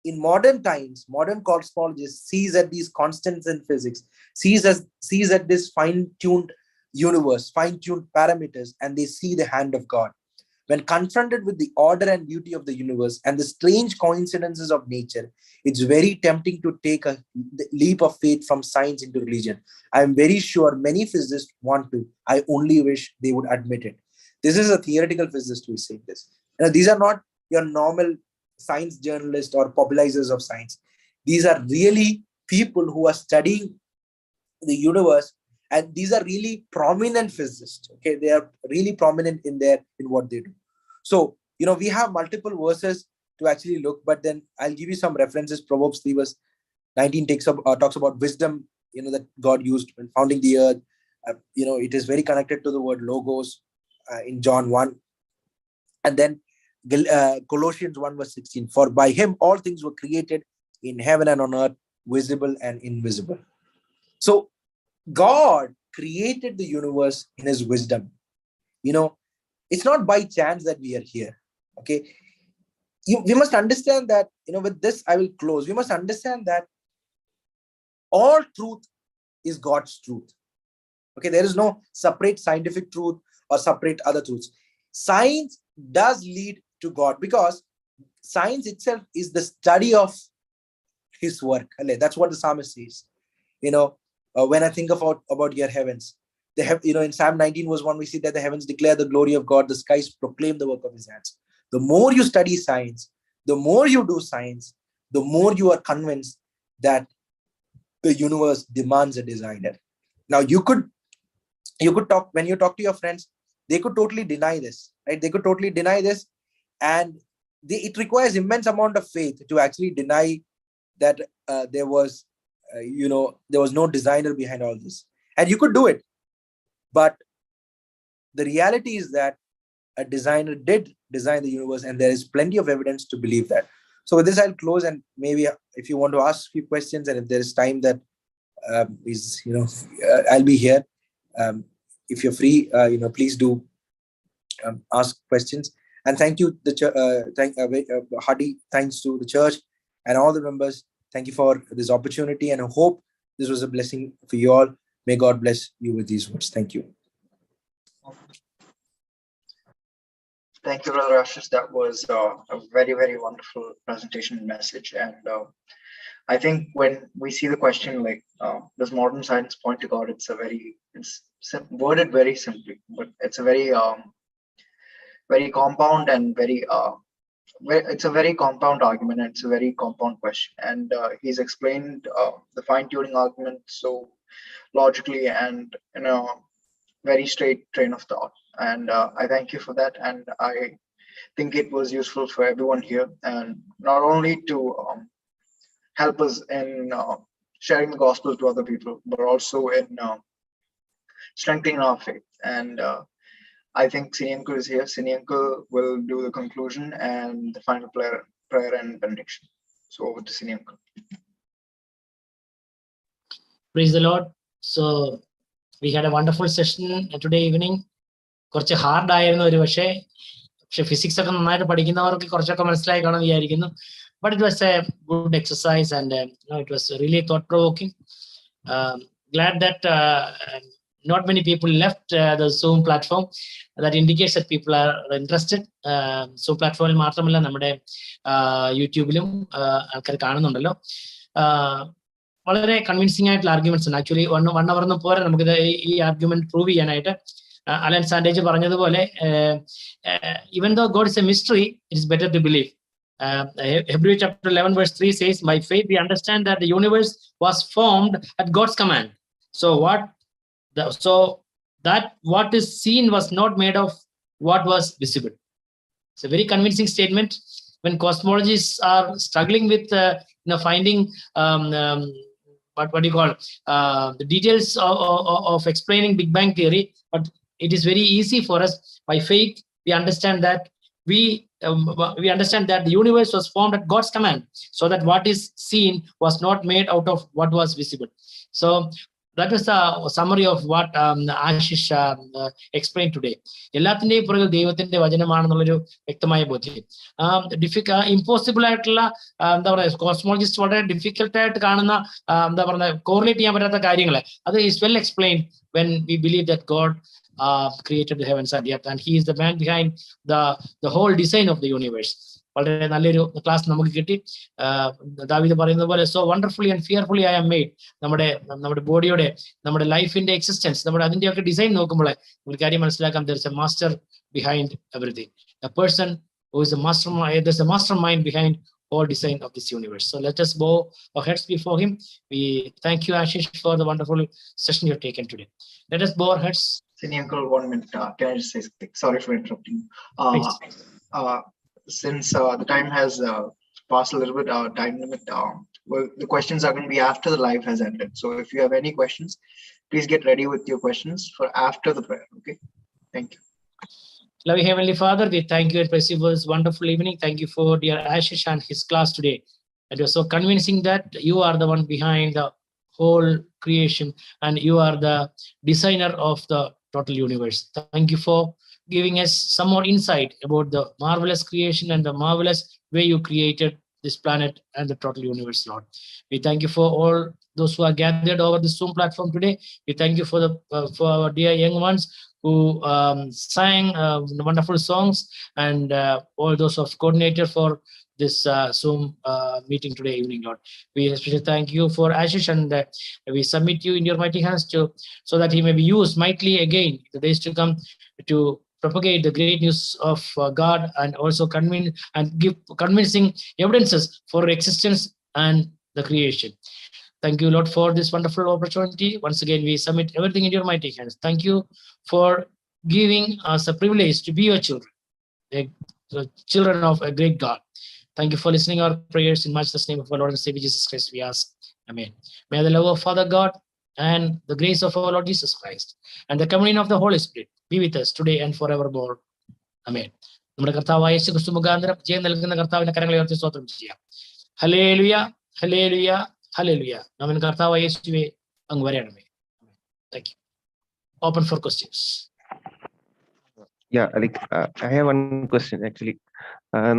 in modern times, modern cosmologists sees at these constants in physics, sees at this fine-tuned universe, fine-tuned parameters, and they see the hand of God. When confronted with the order and beauty of the universe and the strange coincidences of nature, it's very tempting to take a leap of faith from science into religion. I am very sure many physicists want to. I only wish they would admit it. This is a theoretical physicist who is saying this. These are not your normal science journalists or popularizers of science. These are really people who are studying the universe, and these are really prominent physicists. Okay, they are really prominent in what they do. So we have multiple verses to actually look, but then I'll give you some references. Proverbs 3 verse 19 talks about wisdom, that God used when founding the earth. It is very connected to the word logos in John 1. And then Colossians 1 verse 16, for by him all things were created in heaven and on earth, visible and invisible. So God created the universe in his wisdom. It's not by chance that we are here. Okay, we must understand that, with this I will close. We must understand that all truth is God's truth. Okay, there is no separate scientific truth or separate other truths. Science does lead to God, because science itself is the study of his work. That's what the psalmist says. When I think about your heavens, they have, in Psalm 19 verse 1, we see that the heavens declare the glory of God, the skies proclaim the work of his hands. The more you study science, the more you do science, the more you are convinced that the universe demands a designer. Now, you could talk, when you talk to your friends, they could totally deny this, right? They could totally deny this, and it requires immense amount of faith to actually deny that there was no designer behind all this. And you could do it, but the reality is that a designer did design the universe, and there is plenty of evidence to believe that. So with this, I'll close, and maybe if you want to ask a few questions, and if there is time that I'll be here. If you're free, please do ask questions. And thank you, hearty thanks to the church and all the members. Thank you for this opportunity, and I hope this was a blessing for you all. May God bless you with these words. Thank you. Thank you, Brother Ashish. That was a very, very wonderful presentation and message. And I think when we see the question like, does modern science point to God? It's worded very simply, but it's a very, very compound and it's a very compound argument, and it's a very compound question. And he's explained the fine-tuning argument so logically and in a very straight train of thought. And I thank you for that. And I think it was useful for everyone here, and not only to help us in sharing the gospel to other people, but also in strengthening our faith. And I think Sini Uncle is here. Sini Uncle will do the conclusion and the final prayer and benediction. So over to Sini Uncle. Praise the Lord. So we had a wonderful session today evening. കുറച്ച് hard ആയിരുന്നു ഒരു പക്ഷേ physics ഒക്കെ നന്നായിട്ട് പഠിക്കുന്നവർക്ക് കുറച്ചൊക്കെ മനസ്സിലായി കാണുമെന്ന് വിചാരിക്കുന്നു. but it was a good exercise, and it was really thought-provoking. Glad that not many people left the Zoom platform. That indicates that people are interested. Zoom platform മാത്രമല്ല നമ്മുടെ യൂട്യൂബിലും ആൾക്കാർ കാണുന്നുണ്ടല്ലോ. വളരെ കൺവിൻസിംഗ് ആയിട്ടുള്ള ആർഗ്യുമെന്റ്സ് ഉണ്ട്. ആക്ച്വലി 1 hour ഒന്നും പോരാ നമുക്കിത് ഈ ആർഗ്യുമെന്റ് പ്രൂവ് ചെയ്യാനായിട്ട്. അലൻ സാൻഡേജ് പറഞ്ഞതുപോലെ even though God is a mystery, it is better to believe. Hebrews chapter 11 verse 3 says, by faith we understand that the universe was formed at God's command. So that what is seen was not made of what was visible. It's a very convincing statement. When cosmologists are struggling with finding what do you call the details of explaining Big Bang theory, but it is very easy for us. By faith we understand that we understand that the universe was formed at God's command, so that what is seen was not made out of what was visible. So that was a summary of what Ashish explained today. എല്ലാത്തിന്റെയും പുറകിൽ ദൈവത്തിന്റെ വചനമാണെന്നുള്ളൊരു വ്യക്തമായ ബോധ്യം. Impossible ആയിട്ടുള്ള എന്താ പറയുക, കോസ്മോളജിസ്റ്റ് വളരെ difficult ആയിട്ട് കാണുന്ന എന്താ പറയുക കോറിലേറ്റ് ചെയ്യാൻ പറ്റാത്ത കാര്യങ്ങളെ, അത് is well explained when we believe that God created the heavens and the earth, and he is the man behind the whole design of the universe. വളരെ നല്ലൊരു ക്ലാസ് നമുക്ക് കിട്ടി. ദാവീദ് പറയുന്നത് പോലെ so wonderfully and fearfully I am made. നമ്മുടെ ബോഡിയുടെ, നമ്മുടെ ലൈഫിന്റെ എക്സിസ്റ്റൻസ്, നമ്മുടെ അതിന്റെയൊക്കെ ഡിസൈൻ നോക്കുമ്പോൾ ഒരു കാര്യം മനസ്സിലാക്കാം, there is a master behind everything. A person who is a mastermind, there's a mastermind behind all design of this universe. So let us bow our heads before him. We thank you, Ashish, for the wonderful session you have taken today. Let us bow our heads. Senior uncle, 1 minute. Can I just say something? Sorry for interrupting. Since the time has passed a little bit, time limit, well, the questions are going to be after the live has ended. So if you have any questions, please get ready with your questions for after the prayer. Okay. Thank you. Loving Heavenly Father, we thank you and praise you for this wonderful evening. Thank you for dear Ashish and his class today. It was so convincing that you are the one behind the whole creation and you are the designer of the total universe. Thank you for giving us some more insight about the marvelous creation and the marvelous way you created this planet and the total universe, Lord. We thank you for all those who are gathered over the Zoom platform today. We thank you for for our dear young ones who sang wonderful songs, and all those of coordinator for this Zoom meeting today evening, Lord. We especially thank you for Ashish, and we submit you in your mighty hands so that he may be used mightily again in the days to come to propagate the great news of God, and also give convincing evidences for existence and the creation. Thank you, Lord, for this wonderful opportunity. Once again, we submit everything in your mighty hands. Thank you for giving us a privilege to be your children, the children of a great God. Thank you for listening our prayers. In much the name of our Lord and Savior Jesus Christ, we ask. Amen. May the love of Father God and the grace of our Lord Jesus Christ and the communion of the Holy Spirit be with us today and forevermore. Amen. നമ്മുടെ കർത്താവായ യേശു ക്രിസ്തു മുഖാന്തരം ജയം നൽകുന്ന കർത്താവിന്റെ കരങ്ങളെ ഉയർത്തി സ്തോത്രം ചെയ്യാം. Hallelujah, hallelujah, hallelujah. നമ്മുടെ കർത്താവായ യേശുവേ അങ്ങ് വരണമേ. Thank you. Open for questions. Yeah, like I have one question actually.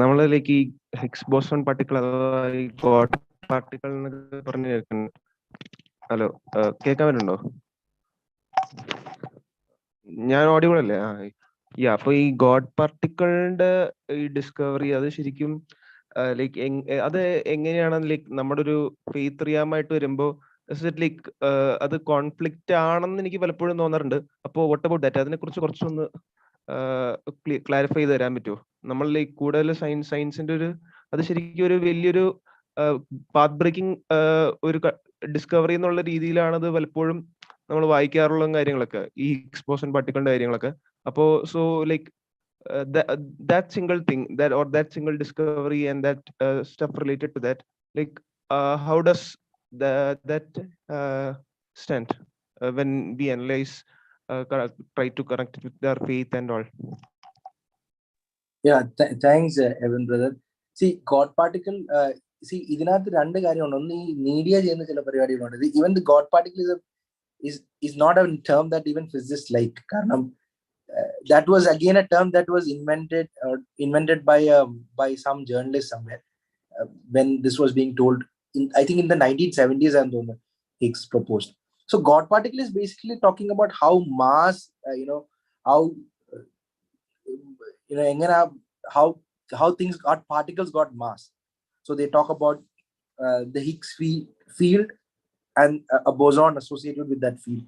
നമ്മള് ലൈക്ക് ഈ ഹിഗ്സ് ബോസോൺ പാർട്ടിക്കിൾ അഥവാ ഈ ഗോഡ് പാർട്ടിക്കിൾ എന്നൊക്കെ പറഞ്ഞു കേൾക്കുന്നു. ഹലോ, കേൾക്കാൻ പറ്റുന്നുണ്ടോ? ഞാൻ ഓഡിബിൾ അല്ലേ? അപ്പൊ ഈ ഗോഡ് പാർട്ടിക്കിളിന്റെ ഈ ഡിസ്കവറി അത് ശരിക്കും ലൈക്ക് അത് എങ്ങനെയാണ് ലൈക്ക് നമ്മുടെ ഒരു ഫെയ്ത്ത് റിയാമായിട്ട് വരുമ്പോ ലൈക്ക് അത് കോൺഫ്ലിക്റ്റ് ആണെന്ന് എനിക്ക് പലപ്പോഴും തോന്നാറുണ്ട്. അപ്പോ വാട്ട് അബൌട്ട് ദാറ്റ്, അതിനെ കുറിച്ച് കുറച്ചൊന്ന് ക്ലാരിഫൈ ചെയ്ത് തരാൻ പറ്റുമോ? നമ്മൾ ലൈക്ക് കൂടുതൽ സയൻസിന്റെ ഒരു അത് ശരിക്കും ഒരു വലിയൊരു പാത്ത് ബ്രേക്കിംഗ് ഒരു ഡിസ്കവറി എന്നുള്ള രീതിയിലാണ് അത് പലപ്പോഴും നമ്മൾ വായിക്കാറുള്ള കാര്യങ്ങളൊക്കെ, ഈ ഹിഗ്സ് ബോസോൺ പാർട്ടിക്കിളിന്റെ കാര്യങ്ങളൊക്കെ. അപ്പോ so like that single thing, that single discovery and that stuff related to that, like how does that stand when we analyze, try to connect it with our faith and all? Yeah, thanks, Evan brother. See, God particle, ഇതിനകത്ത് രണ്ട് കാര്യമുണ്ട്. ഒന്ന് ഈ media ചെയ്യുന്ന ചില പരിപാടികളുണ്ട്. Even the God particle is not a term that even physicists like. കാരണം that was again a term that was invented by some journalist somewhere. when this was being told. I think in the 1970s, and Higgs proposed. So God particle is basically talking about how mass, how how things got particles got mass. So they talk about the Higgs field and a boson associated with that field.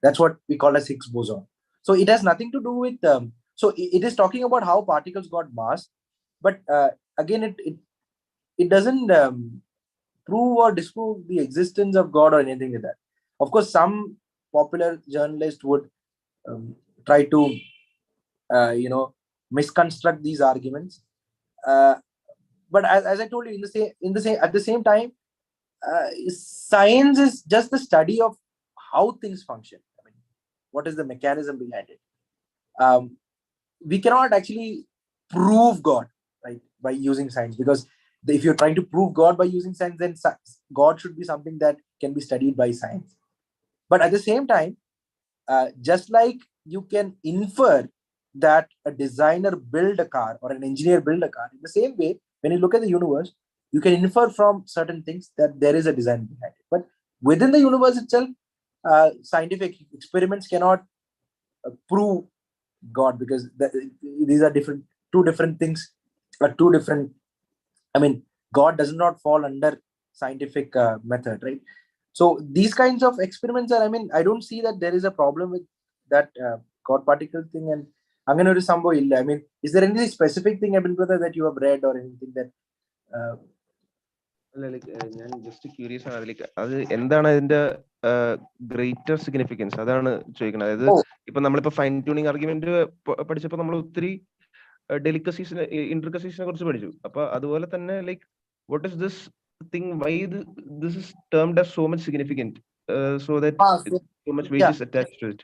That's what we call as Higgs boson. So it has nothing to do with so it is talking about how particles got mass, but again it doesn't prove or disprove the existence of God or anything like that. Of course, some popular journalists would try to misconstruct these arguments. But as I told you, at the same time, science is just the study of how things function. I mean, what is the mechanism behind it? We cannot actually prove God, right, by using science, because if you're trying to prove God by using science, then God should be something that can be studied by science. But at the same time, just like you can infer that a designer build a car or an engineer build a car, in the same way, when you look at the universe, you can infer from certain things that there is a design behind it. But within the universe itself, scientific experiments cannot prove God, because these are two different things, two different. I mean, God does not fall under scientific method, right? So these kinds of experiments are. I mean, I don't see that there is a problem with that God particle thing. And അങ്ങനെ ഒരു സംഭവം ഇല്ല. I mean, is there any specific thing, Abin brother, that you have read or anything that? ഞാൻ just curious ആണ് അതിലേക്ക്. അത് എന്താണ് അതിന്റെ ഗ്രേറ്റർ സിഗ്നിഫിക്കൻസ്, അതാണ് ചോദിക്കുന്നത്. അതായത് ഇപ്പൊ നമ്മളിപ്പോ ഫൈൻ ട്യൂണിങ് ആർഗ്യുമെന്റ് പഠിച്ചപ്പോൾ നമ്മൾ ഒത്തിരി ഡെലിക്കസീസിനെ ഇൻട്രിക്കസീസിനെ കുറിച്ച് പഠിച്ചു. അപ്പൊ അതുപോലെ തന്നെ like what is this thing, why this is termed as so much significant, so that so much weight is attached to it?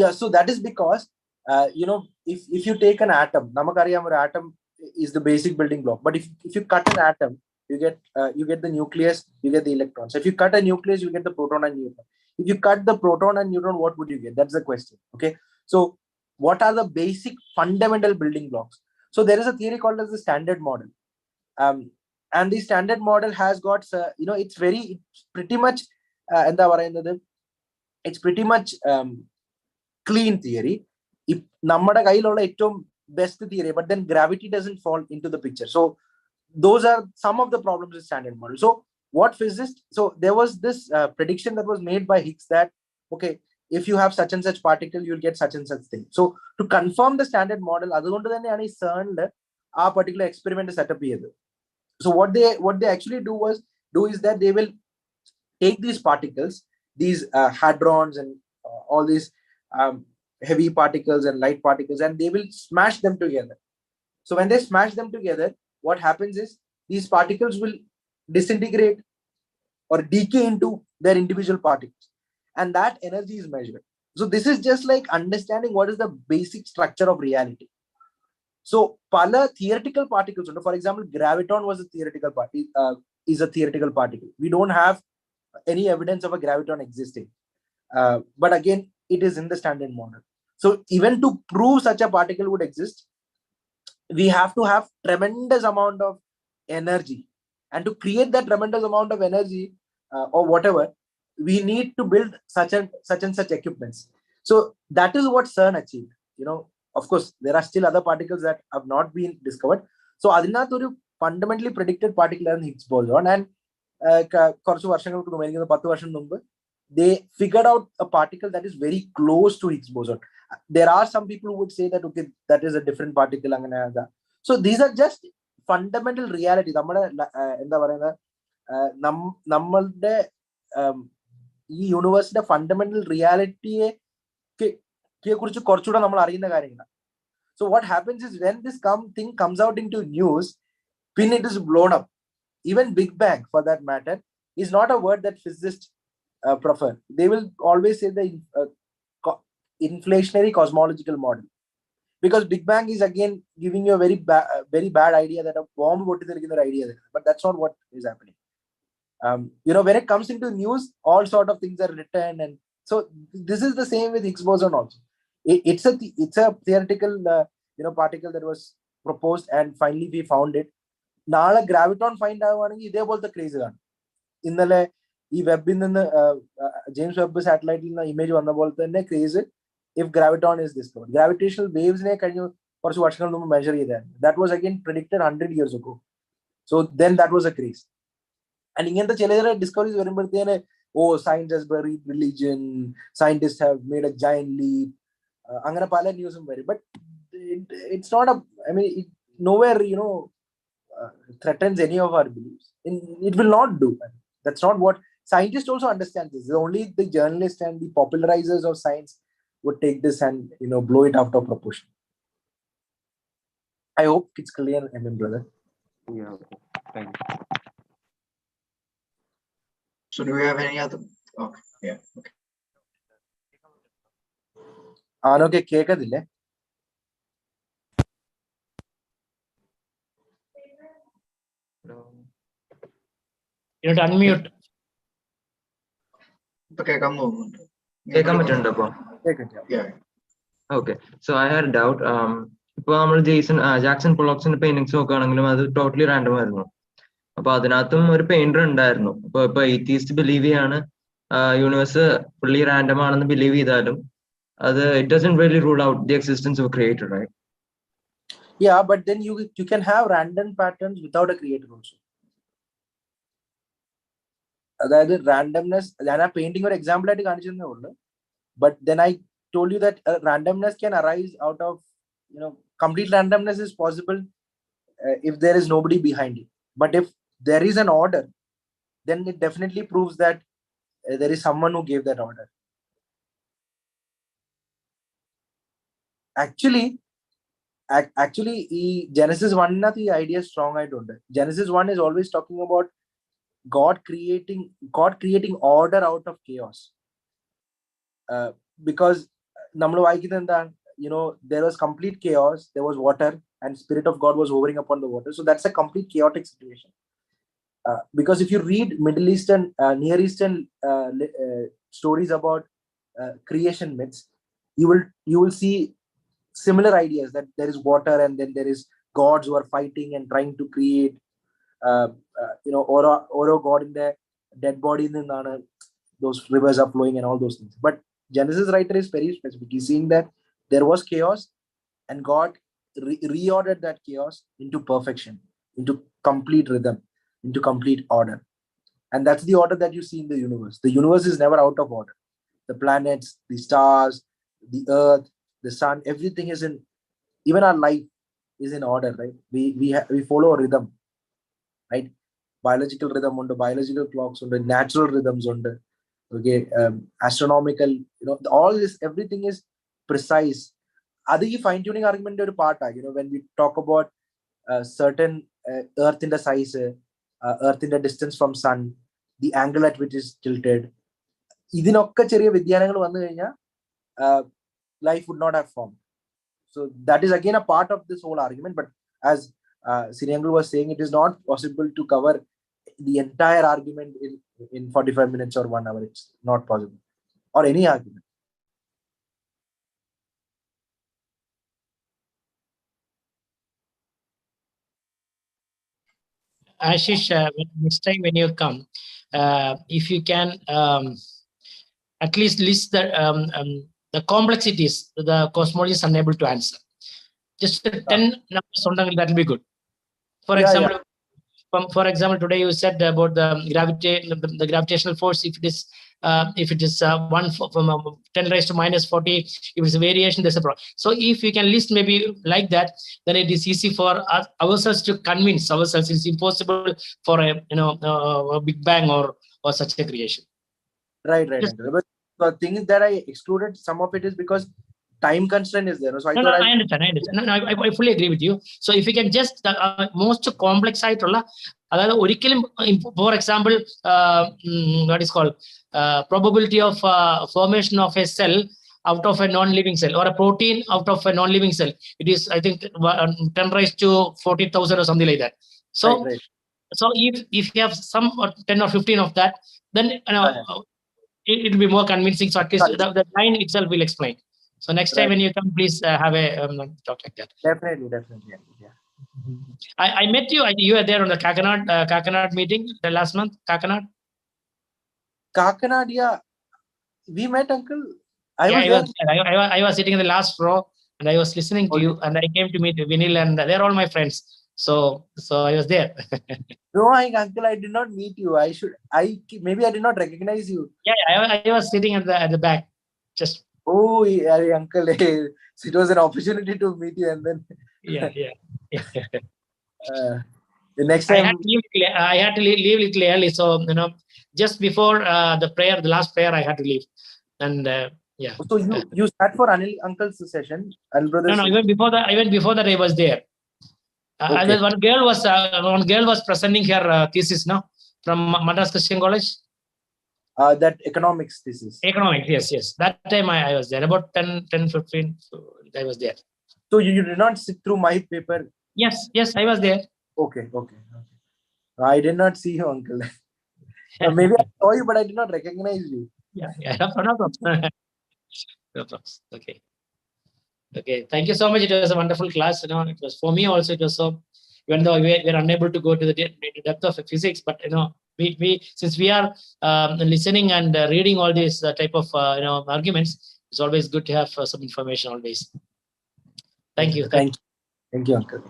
Yeah, so that is because if you take an atom, namakariam or atom is the basic building block, but if you cut an atom, you get the nucleus, you get the electrons. So if you cut a nucleus, you get the proton and neutron. If you cut the proton and neutron, what would you get? That's the question. Okay, so what are the basic fundamental building blocks? So there is a theory called as the standard model, and the standard model has got it's pretty much it's pretty much clean theory. നമ്മുടെ കയ്യിലുള്ള ഏറ്റവും best theory, but then gravity doesn't fall into the picture. So those are some of the problems with standard model. So what physicists, so there was this prediction that was made by Higgs that, okay, if you have such and such particle, you'll get such and such thing. So to confirm the standard model, അതുകൊണ്ട് തന്നെയാണ് ഈ CERN ആ particular experiment set up ചെയ്തത്. So what they actually do is that they will take these particles, these hadrons and all these heavy particles and light particles, and they will smash them together. So when they smash them together, what happens is these particles will disintegrate or decay into their individual particles, and that energy is measured. So this is just like understanding what is the basic structure of reality. So pala theoretical particles, for example, graviton was a theoretical is a theoretical particle. We don't have any evidence of a graviton existing, but again, it is in the standard model. So even to prove such a particle would exist, we have to have tremendous amount of energy, and to create that tremendous amount of energy or whatever, we need to build such and such equipments. So that is what CERN achieved. Of course, there are still other particles that have not been discovered. So adinathu oru fundamentally predicted particle is Higgs boson, and കുറച്ച് വർഷങ്ങൾക്ക് മുമ്പ്, എനിക്ക് 10 വർഷം മുമ്പ്, they figured out a particle that is very close to Higgs boson. There are some people who would say that, okay, that is a different particle. So these are just fundamental reality. നമ്മളുടെ ഈ യൂണിവേഴ്സിന്റെ fundamental റിയാലിറ്റിയെ കുറിച്ച് കുറച്ചുകൂടെ നമ്മൾ അറിയുന്ന കാര്യങ്ങളാണ്. So what happens is when this thing comes out into news, then it is blown up. Even Big Bang, for that matter, is not a word that physicists prefer. They will always say the inflationary cosmological model, because Big Bang is again giving you a very bad idea that a bomb പൊട്ടിത്തെറിക്കുന്ന ഒരു idea, but that's not what is happening. When it comes into news, all sort of things are written, and so this is the same with Higgs boson also. It's a theoretical particle that was proposed, and finally we found it. നാളെ ഗ്രാവിറ്റോൺ find ആവുകയാണെങ്കിൽ ഇതേപോലത്തെ craze കാണും. ഇന്നലെ ഈ വെബിൽ നിന്ന് James Webb സാറ്റലൈറ്റിൽ നിന്ന് image വന്ന പോലെ തന്നെ craze if graviton is discovered. Gravitational വേവ്സിനെ കഴിഞ്ഞ കുറച്ച് വർഷങ്ങൾ മുമ്പ് മെഷർ ചെയ്തായിരുന്നു. That was again predicted 100 years ago. So then that was a craze. And ഇങ്ങനത്തെ ചില ചില ഡിസ്കവറീസ് വരുമ്പോഴത്തേന് scientist buried religion, scientist have made a giant leap, അങ്ങനെ പല ന്യൂസും വരും. But it's not I mean nowhere threatens any of our beliefs. It will not do. That's not what scientists also understand. This only the journalists and the popularizers of science would take this and blow it out of proportion. I hope it's clear, brother. Yeah, okay. Thank you. So do we have any other? Okay, yeah, okay. ആനോക്കെ കേൾക്കത്തില്ലേ? You have to unmute. ഇപ്പൊ കേൾക്കാൻ പോകുന്നുണ്ട്. കേൾക്കാൻ പറ്റുന്നുണ്ട് അപ്പൊ? Yeah. Okay, so I had doubt. ഇപ്പൊ നമ്മൾ Jackson പൊളോക്സിന്റെ paintings നോക്കുകയാണെങ്കിലും അത് ടോട്ടലി റാൻഡം ആയിരുന്നു. അപ്പൊ അതിനകത്തും ഒരു പെയിന്റർ ഉണ്ടായിരുന്നു. ഇപ്പൊ എയ്ത്തീസ്റ്റ് ബിലീവ് ചെയ്യാണ് യൂണിവേഴ്സ് ഫുള്ളി റാൻഡം ആണെന്ന് ബിലീവ് ചെയ്താലും അത് it doesn't really rule out the existence of creator, right? Yeah, but then you can have random patterns without a creator also. അതായത് റാൻഡംനെസ്, ഞാൻ ആ പെയിന്റിംഗ് ഒരു എക്സാമ്പിൾ ആയിട്ട് കാണിച്ചതേ ഉള്ളൂ. But then I told you that randomness can arise out of complete randomness is possible if there is nobody behind it. But if there is an order, then it definitely proves that there is someone who gave that order. Actually ഈ Genesis 1 ന് ഈ idea strong ആയിട്ടുണ്ട്. Genesis 1 is always talking about God creating order out of chaos. Because നമ്മൾ വായിക്കുന്നത് എന്താണ്, there was complete chaos, there was water, and Spirit of God was hovering upon the water. So that's a complete chaotic situation. Because if you read Middle Eastern, Near Eastern stories about creation myths, you will see similar ideas that there is water and then there is gods who are fighting and trying to create. ഓരോ ഗോഡിന്റെ dead ബോഡിയിൽ നിന്നാണ് those rivers are flowing and all those things. But Genesis writer is very specific. He's saying that there was chaos and God reordered that chaos into perfection, into complete rhythm, into complete order. And that's the order that you see in the universe. The universe is never out of order. The planets, the stars, the earth, the sun, everything is in, even our life is in order, right? We follow a rhythm, right? Biological rhythm ഉണ്ട്, biological clocks ഉണ്ട്, natural rhythms ഉണ്ട്, okay, astronomical, all this, everything is precise. അത് ഈ fine tuning argument ഒരു പാർട്ടാണ്. when we talk about certain earthന്റെ size, earthന്റെ distance from sun, the angle at which is tilted, ഇതിനൊക്കെ ചെറിയ വ്യതിയാനങ്ങൾ വന്നു കഴിഞ്ഞാൽ life would not have formed. So that is again a part of this whole argument. But as Siriangal was saying, it is not possible to cover the entire argument in 45 minutes or 1 hour. It's not possible. Or any argument. Ashish, next time when you come, if you can at least list the complexities the cosmology is unable to answer. Just 10 numbers, that will be good. For example, for example, today you said about the gravitational force. If it is 1 from 10 raised to minus 40, if it's a variation, there's a problem. So if you can list maybe like that, then it is easy for ourselves to convince ourselves it's impossible for a big bang or such a creation. Right. But the thing is that I excluded some of it is because time constraint is there. So I understand. No, I fully agree with you. So if you can just most complex ആയിട്ടുള്ള, അതായത് ഒരിക്കലും, for example, what is called probability of formation of a cell out of a non-living cell, or a protein out of a non-living cell, it is, I think, 10 raised to 40,000 or something like that. So right. So if you have some 10 or 15 of that, then it will be more convincing. So at least the line itself will explain. So next time when you come, please have a talk like that. Definitely. Yeah. I met you. You were there on the Kakanad meeting the last month. Kakanad. Kakanad, yeah. We met, Uncle. I Yeah, was there. I was sitting in the last row and I was listening to Okay. you, and I came to meet Vinil, and they're all my friends. So I was there. No, Uncle, I did not meet you. Maybe I did not recognize you. Yeah, I was sitting at the back. Just. Oh, yeah, Uncle. So it was an opportunity to meet you, and then. Yeah. The next I time. had to leave little early, so just before the last prayer, I had to leave, and yeah. So you sat for Anil Uncle's session, Anil brother's. No, even before that I was there. Okay. One girl was presenting her thesis, no, from Madras Christian College. That economics thesis. Economics, yes. That time I was there, about 10, 15. So I was there. So you did not sit through my paper? Yes, I was there. Okay. I did not see you, Uncle. Maybe I saw you, but I did not recognize you. Yeah, no problem. No problem. Okay. Thank you so much. It was a wonderful class. It was for me also. It was so, even though we were unable to go to the depth of physics, but we since we are listening and reading all these type of arguments, it's always good to have some information always. Thank you. Thank you, Uncle.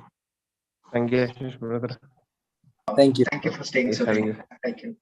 Thank you, Ashish, brother. Thank you. Thank you for staying so late. Thank you.